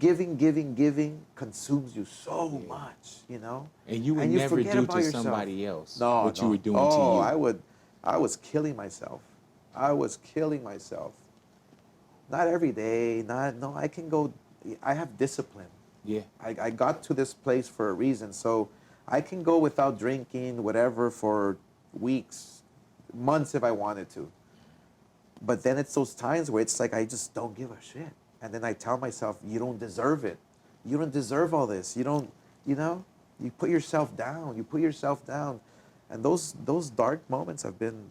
consumes you so much, you know. And you would never do to somebody else what you were doing to you. I was killing myself. Not every day. I can go. I have discipline. Yeah. I got to this place for a reason, so I can go without drinking, whatever, for weeks, months if I wanted to. But then it's those times where it's like I just don't give a shit. And then I tell myself, you don't deserve it. You don't deserve all this. You don't, you know, you put yourself down. And those dark moments have been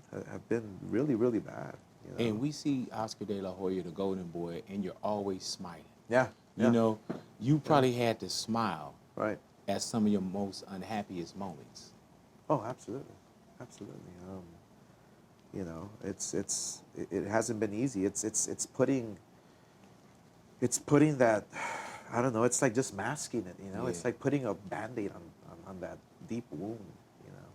really, really bad. You know? And we see Oscar De La Hoya, the Golden Boy, and you're always smiling. Yeah. You know, you probably had to smile Right. at some of your most unhappiest moments. Oh, absolutely, absolutely. You know, it hasn't been easy. It's putting that, I don't know. It's like just masking it. You know, it's like putting a Band-Aid on that deep wound. You know.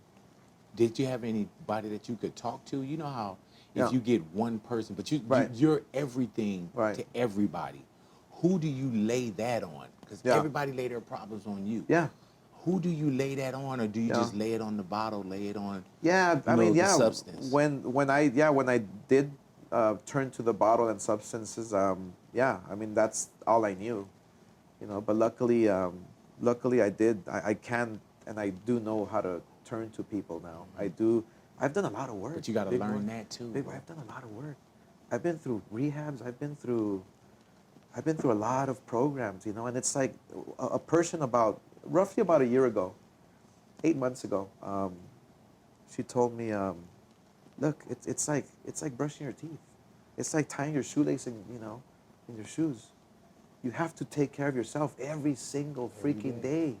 Did you have anybody that you could talk to? You know how if Yeah. you get one person, but Right. you're everything Right. to everybody. Who do you lay that on? Because everybody lay their problems on you. Yeah. Who do you lay that on, or do you Yeah. just lay it on the bottle, lay it on? Yeah, I mean, the yeah. substance. When I did turn to the bottle and substances, yeah, I mean that's all I knew, you know. But luckily I did. I can and I do know how to turn to people now. I do. I've done a lot of work. But you got to Big learn boy. that too. Big boy, I've done a lot of work. I've been through rehabs. I've been through a lot of programs, you know. And it's like a person roughly about a year ago, 8 months ago. She told me, look, it's like brushing your teeth. It's like tying your shoelace in your shoes. You have to take care of yourself every single freaking day.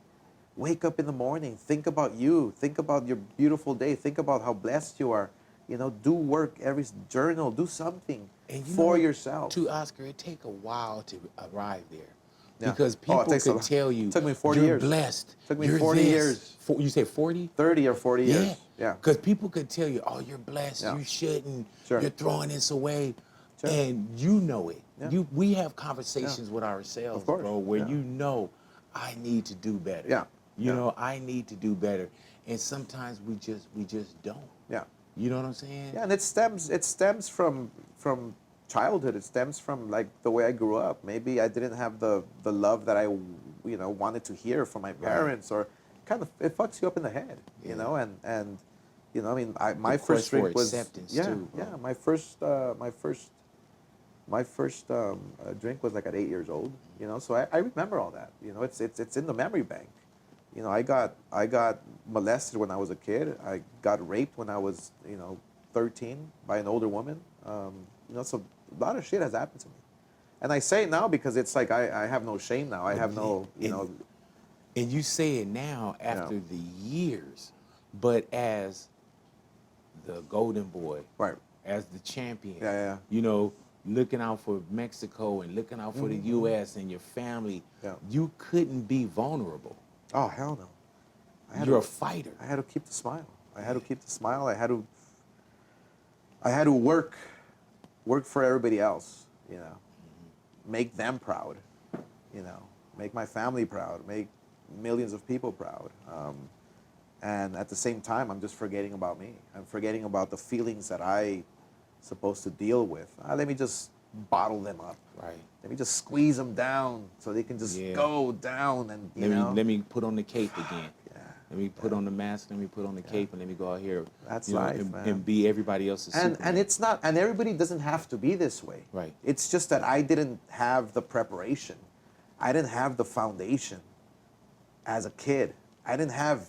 Wake up in the morning. Think about you. Think about your beautiful day. Think about how blessed you are. You know, do work journal. Do something for yourself. To Oscar, it take a while to arrive there. Yeah. Because Oh, people it takes could tell you, took me 40 you're years. blessed. Took me you're 40 this. years. You say 40? 30 or 40 years. Yeah. Because people could tell you, oh, you're blessed, Yeah. you shouldn't, Sure. you're throwing this away. Sure. And you know it. Yeah. We have conversations with ourselves, Of course. bro, where Yeah. you know, I need to do better. Yeah. You Yeah. know, I need to do better. And sometimes we just don't. Yeah. You know what I'm saying? Yeah, and it stems from childhood. It stems from like the way I grew up. Maybe I didn't have the love that I wanted to hear from my parents, or kind of it fucks you up in the head, you know. And you know, I mean, my first drink was acceptance yeah, too, bro. yeah. My first drink was like at 8 years old, you know. So I remember all that, you know. It's in the memory bank. You know, I got molested when I was a kid. I got raped when I was 13 by an older woman. You know, so a lot of shit has happened to me. And I say it now because it's like I have no shame now. I have no, you know. And you say it now after the years, but as the Golden Boy, Right. as the champion, Yeah. you know, looking out for Mexico and looking out for the U.S. and your family, you couldn't be vulnerable. Oh, hell no. You're a fighter. I had to keep the smile. I had to keep the smile. I had to work for everybody else, you know. Make them proud, you know. Make my family proud. Make millions of people proud. And at the same time, I'm just forgetting about me. I'm forgetting about the feelings that I supposed to deal with. Let me just bottle them up. Right. Let me just squeeze them down so they can just go down and let me put on the cape again. Yeah. Let me put on the mask. Let me put on the cape, and let me go out here. That's you know, life, and, man. and be everybody else's. And it's not. And everybody doesn't have to be this way. Right. It's just that I didn't have the preparation. I didn't have the foundation. As a kid, I didn't have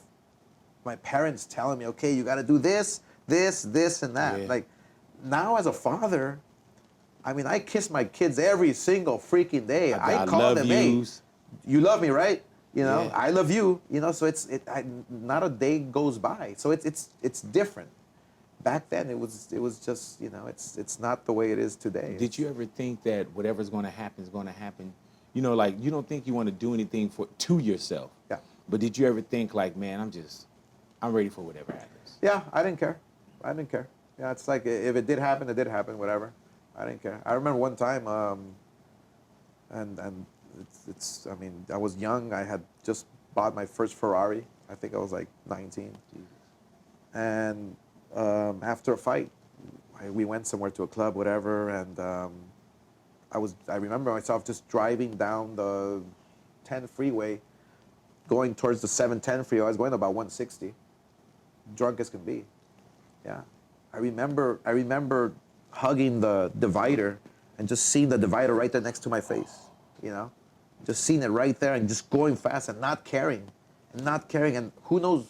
my parents telling me, okay, you got to do this, this, this, and that. Yeah. Like now, as a father, I mean, I kiss my kids every single freaking day. I call love them, yous. hey, you love me, right? You know, Yeah. I love you. You know, so not a day goes by. So it's different. Back then, it was just, you know, it's not the way it is today. Did you ever think that whatever's going to happen is going to happen? You know, like you don't think you want to do anything to yourself. Yeah. But did you ever think like, man, I'm ready for whatever happens? Yeah, I didn't care. Yeah, it's like if it did happen, whatever. I didn't care. I remember one time, and I mean, I was young. I had just bought my first Ferrari. I think I was like 19. Jesus. And after a fight, we went somewhere to a club, whatever, and I remember myself just driving down the 10 freeway, going towards the 710 freeway. I was going about 160, drunk as can be. Yeah, I remember hugging the divider and just seeing the divider right there next to my face, you know, just seeing it right there and just going fast and not caring, and who knows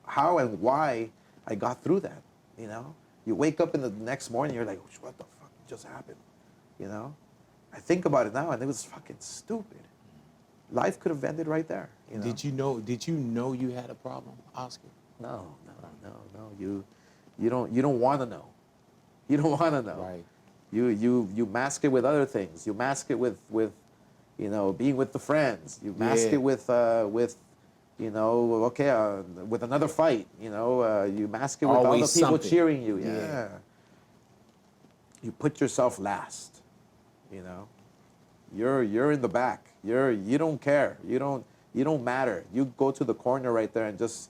how and why I got through that, you know? You wake up in the next morning, you're like, what the fuck just happened, you know? I think about it now, and it was fucking stupid. Life could have ended right there, you know? Did you know you had a problem, Oscar? No. You don't want to know. You don't want to know. Right. You mask it with other things. You mask it with you know, being with the friends. You mask it with you know, okay, with another fight. You know, you mask it with all the people something. cheering you. Yeah. You put yourself last. You know, you're in the back. You don't care. You don't matter. You go to the corner right there and just,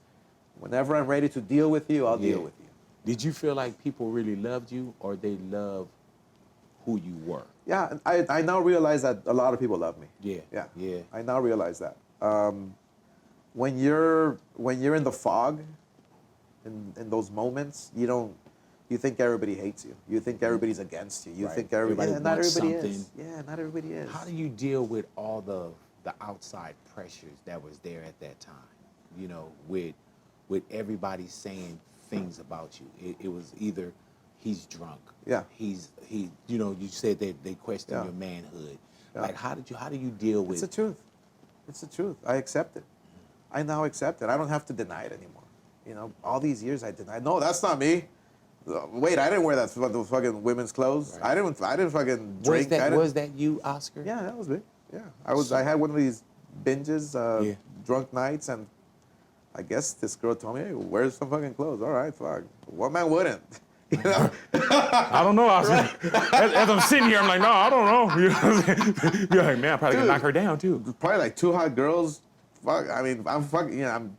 whenever I'm ready to deal with you, I'll deal with you. Did you feel like people really loved you, or they loved who you were? Yeah, I now realize that a lot of people love me. Yeah. I now realize that. When you're in the fog, in those moments, you think everybody hates you. You think everybody's against you. You think everybody not everybody is. Yeah, not everybody is. How do you deal with all the outside pressures that was there at that time? You know, with everybody saying things about you. It was either he's drunk. Yeah. He. You know, you said that they question your manhood. Yeah. Like, how do you deal with? It's the truth. It's the truth. I accept it. I now accept it. I don't have to deny it anymore. You know, all these years I denied. No, that's not me. Wait, I didn't wear that fucking women's clothes. Right. I didn't fucking drink. Was that you, Oscar? Yeah, that was me. Yeah, I had one of these binges, drunk nights, and I guess this girl told me, hey, where's some fucking clothes? All right, fuck. What man wouldn't? You know? I don't know, Oscar. Right. As I'm sitting here, I'm like, no, I don't know. You know what I'm saying? You're like, man, I probably could knock her down, too. Probably like two hot girls. Fuck, I mean, I'm fucking, you know, I'm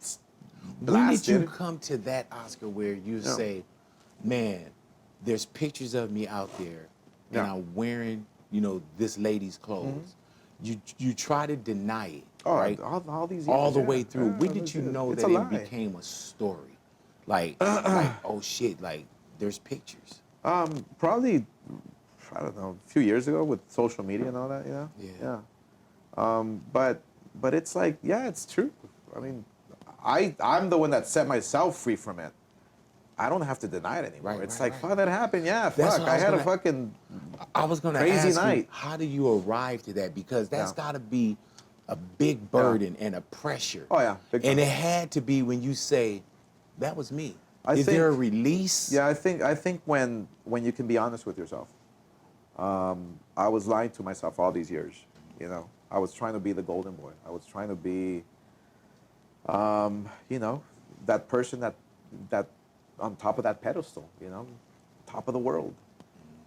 blasted. When did you come to that, Oscar, where you say, man, there's pictures of me out there, and I'm wearing, you know, this lady's clothes. You try to deny it, right? All these years, all the way through. When did you know that it became a story? Like, oh shit, like there's pictures. Probably, I don't know, a few years ago with social media and all that, you know? Yeah. But it's like, yeah, it's true. I mean, I'm the one that set myself free from it. I don't have to deny it anymore. It's like, fuck, that happened. Yeah, fuck. I had a fucking crazy night. How do you arrive to that? Because that's got to be a big burden and a pressure. Oh, yeah. Big time. And it had to be when you say, that was me. Is there a release? Yeah, I think when you can be honest with yourself. I was lying to myself all these years, you know. I was trying to be the golden boy. I was trying to be, you know, that person that on top of that pedestal, you know, top of the world.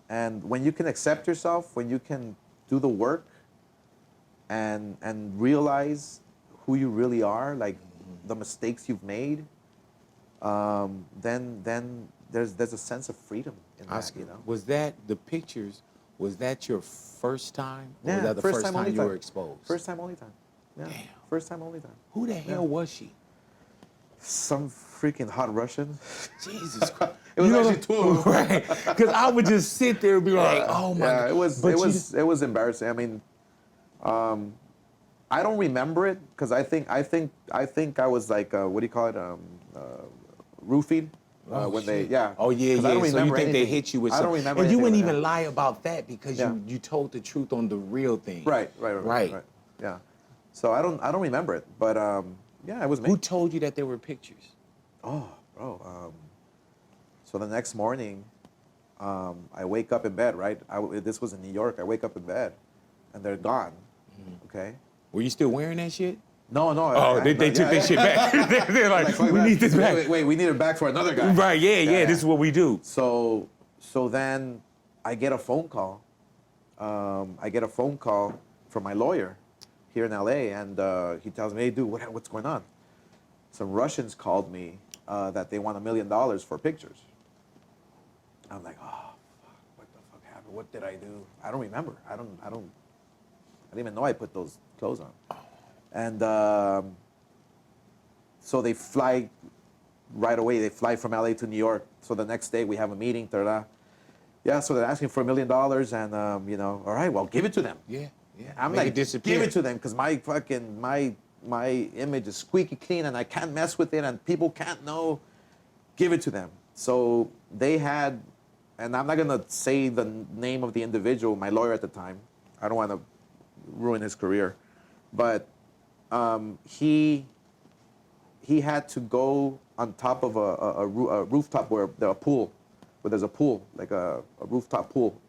And when you can accept yourself, when you can do the work and realize who you really are, like the mistakes you've made, then there's a sense of freedom in Oscar, that, you know. Was that the pictures? Was that your first time? Or Yeah, was that the first time you were exposed? First time, only time. Yeah. Damn. First time, only time. Who the hell was she? Some freaking hot Russian. Jesus Christ. It was actually two of them. Right. Because I would just sit there and be like, oh my God. It was embarrassing. I mean, I don't remember it because I think I was like, what do you call it? Roofied. When they, Oh, yeah. I don't remember so you think anything. they hit you with something. I don't remember and you wouldn't anything even lie about that because you told the truth on the real thing. Right. Yeah. So I don't remember it, but yeah, it was me. Who told you that there were pictures? Oh, bro. So the next morning, I wake up in bed, right? This was in New York. I wake up in bed, and they're gone. Okay. Were you still wearing that shit? No. Oh, they took their shit back. They're like, we need this back. Wait, we need it back for another guy. Right, yeah, this is what we do. So then I get a phone call. I get a phone call from my lawyer here in LA, and he tells me, hey, dude, what's going on? Some Russians called me that they want $1 million for pictures. I'm like, oh, fuck, what the fuck happened? What did I do? I don't remember. I didn't even know I put those clothes on. And so they fly right away. They fly from LA to New York. So the next day we have a meeting. Yeah, so they're asking for $1 million, and you know, all right, well, give it to them. Yeah. I'm Make like, it disappear. give it to them because my image is squeaky clean, and I can't mess with it, and people can't know. give it to them. So they had, and I'm not gonna say the name of the individual, my lawyer at the time. I don't want to ruin his career, but he had to go on top of a rooftop where there's a pool, like a rooftop pool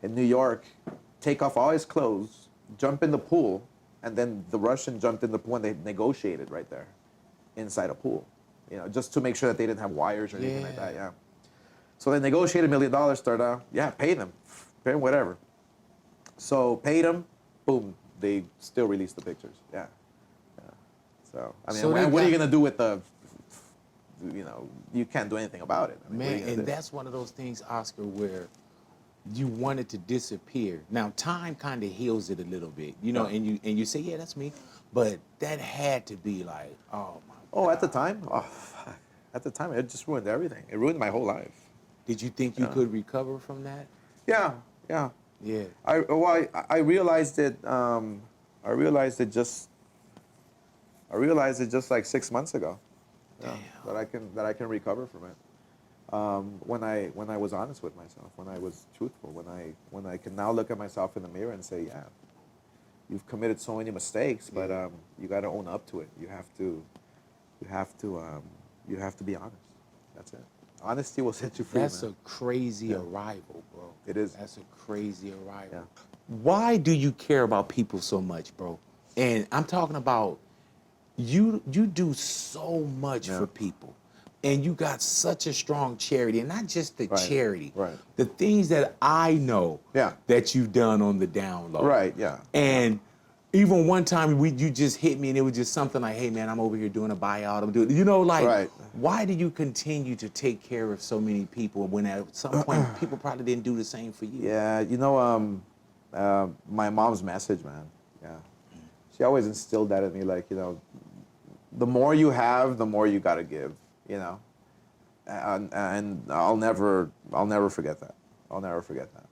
in New York, take off all his clothes, jump in the pool, and then the Russian jumped in the pool and they negotiated right there inside a pool, just to make sure that they didn't have wires or anything like that, yeah. So they negotiated $1 million, started out, pay them, whatever. So paid them, boom, they still released the pictures, yeah. So, I mean, what are you going to do with the, you can't do anything about it. I mean, man, and that's one of those things, Oscar, where you want it to disappear. Now, time kind of heals it a little bit, and you say, yeah, that's me. But that had to be like, oh, my God. Oh, at the time? Oh, fuck. At the time, it just ruined everything. It ruined my whole life. Did you think you could recover from that? Yeah. Yeah. I realized it. I realized it just like 6 months ago. That I can recover from it. When I was honest with myself, when I was truthful, when I can now look at myself in the mirror and say, yeah, you've committed so many mistakes, but you got to own up to it. You have to be honest. That's it. Honesty will set you free. That's a crazy arrival, bro. It is. That's a crazy arrival. Yeah. Why do you care about people so much, bro? And I'm talking about you do so much for people. And you got such a strong charity, and not just the charity. Right. The things that I know that you've done on the down low. Right, yeah. And even one time you just hit me and it was just something like, hey man, I'm over here doing a buyout. I'm doing, why do you continue to take care of so many people when at some point people probably didn't do the same for you? Yeah, my mom's message, man. Yeah. She always instilled that in me, like, the more you have, the more you gotta give, and I'll never forget that. I'll never forget that.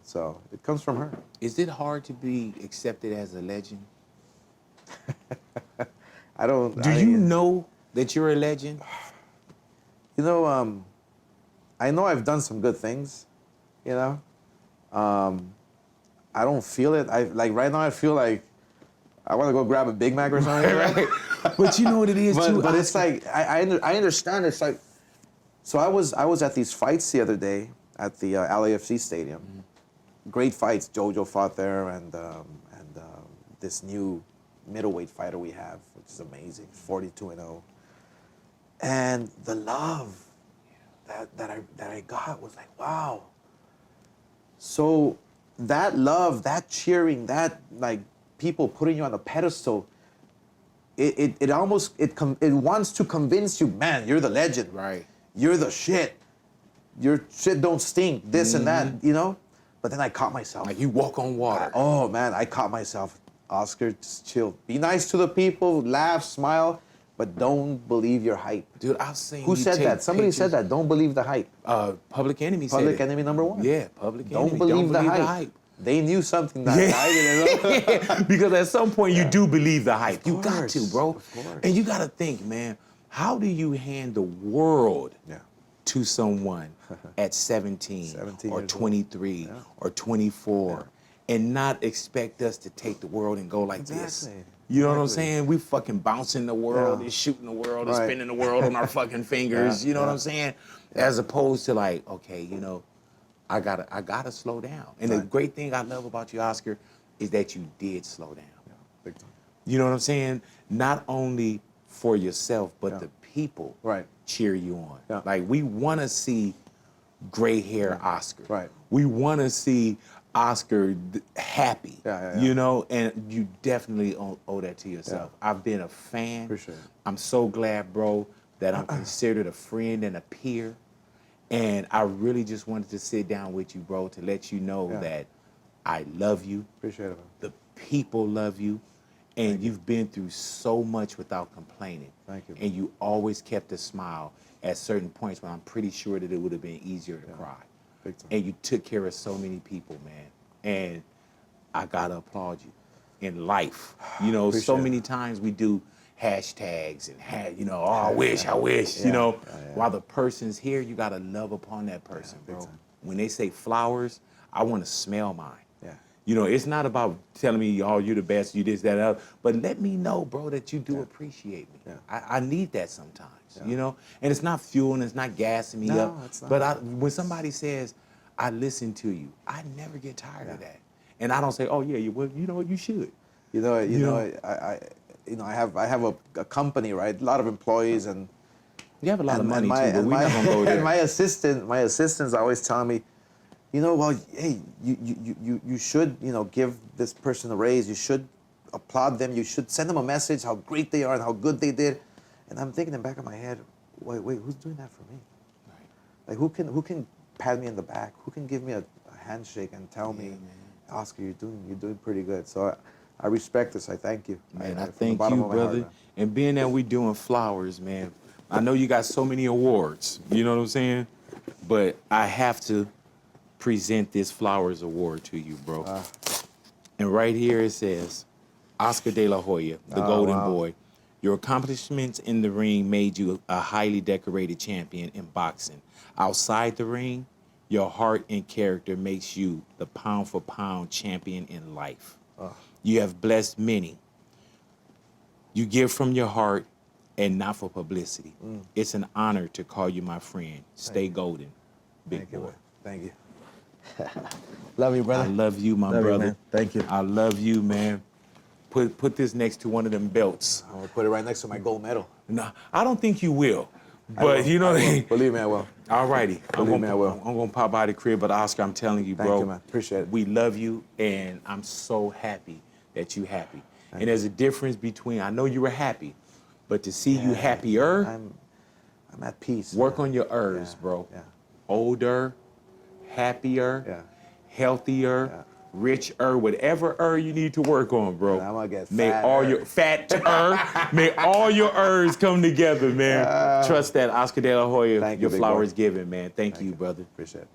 So it comes from her. Is it hard to be accepted as a legend? Do you know that you're a legend? I know I've done some good things, I don't feel it. Right now I feel like I want to go grab a Big Mac or something. Right? But you know what it is too. But it's like I understand. It's like, so I was at these fights the other day at the LAFC stadium. Mm-hmm. Great fights. Jojo fought there, and this new middleweight fighter we have, which is amazing, 42-0. And the love that I got was like, wow. So that love, that cheering, that like people putting you on a pedestal, it wants to convince you, man, you're the legend. Right. You're the shit. Your shit don't stink, this and that, But then I caught myself. Like you walk on water. I caught myself. Oscar, just chill. Be nice to the people, laugh, smile, but don't believe your hype. Dude, I've seen Who said that? Somebody said that. Don't believe the hype. Public Enemy said Public Enemy #1. Yeah, Public Enemy. Don't believe the hype. They knew something that I didn't know. Because at some point you do believe the hype. You got to, bro. Of course. And you got to think, man, how do you hand the world to someone at 17 or 23 or 24 and not expect us to take the world and go like this? You know what I'm saying? We fucking bouncing the world and shooting the world and spinning the world on our fucking fingers. You know what I'm saying? As opposed to like, okay, I gotta slow down. And the great thing I love about you, Oscar, is that you did slow down. Yeah, big time. You know what I'm saying? Not only for yourself, but the people cheer you on. Yeah. Like we want to see gray hair Oscar. Right. We want to see Oscar happy. Yeah. And you definitely owe that to yourself. Yeah. I've been a fan. Appreciate it. I'm so glad, bro, that I'm considered a friend and a peer. And I really just wanted to sit down with you, bro, to let you know that I love you. Appreciate it, man. The people love you. And you've been through so much without complaining. Thank you. And you always kept a smile at certain points when I'm pretty sure that it would have been easier to cry. Big time. And you took care of so many people, man. And I gotta applaud you. In life, so many times we do hashtags and you know, oh, I wish, you know. While the person's here, you gotta love upon that person, bro. When they say flowers, I want to smell mine. Yeah. You know, it's not about telling me, oh, you're the best, you this, that, that, but let me know, bro, that you do appreciate me. Yeah. I need that sometimes, you know? And it's not fueling, it's not gassing me up. It's not. But when somebody says, I listen to you, I never get tired of that. And I don't say, oh, yeah, well, you know what, you should. I have a company, right? A lot of employees and you have a lot of money too, but we're not gonna go there. And my assistants always tell me, you know, well, hey, you should, you know, give this person a raise. You should applaud them. You should send them a message how great they are and how good they did. And I'm thinking in the back of my head, wait, who's doing that for me? Right. Like who can pat me in the back? Who can give me a handshake and tell me, Oscar, you're doing pretty good. So I respect this. I thank you. Man, I thank you, brother. And being that we doing flowers, man, I know you got so many awards. You know what I'm saying? But I have to present this Flowers Award to you, bro. And right here it says, Oscar de la Hoya, the Golden Boy. Your accomplishments in the ring made you a highly decorated champion in boxing. Outside the ring, your heart and character makes you the pound-for-pound champion in life. You have blessed many. You give from your heart and not for publicity. It's an honor to call you my friend. Stay golden, big boy. Thank you. Love you, brother. I love you, my brother. You, thank you. I love you, man. Put this next to one of them belts. I'm gonna put it right next to my gold medal. No, I don't think you will. But you know, believe me, I will. All righty. Believe me, I will. I'm gonna pop by the crib, but Oscar, I'm telling you, bro. Thank you, man. Appreciate it. We love you, and I'm so happy that you happy. And there's a difference between, I know you were happy, but to see you happier, I'm at peace. Work on your ers, bro. Yeah. Older, happier, healthier, richer, whatever you need to work on, bro. I'm gonna get May all your may all your ers come together, man. Trust that, Oscar de la Hoya. Thank you, your big flowers boy. given, man. Thank you, brother. Appreciate it.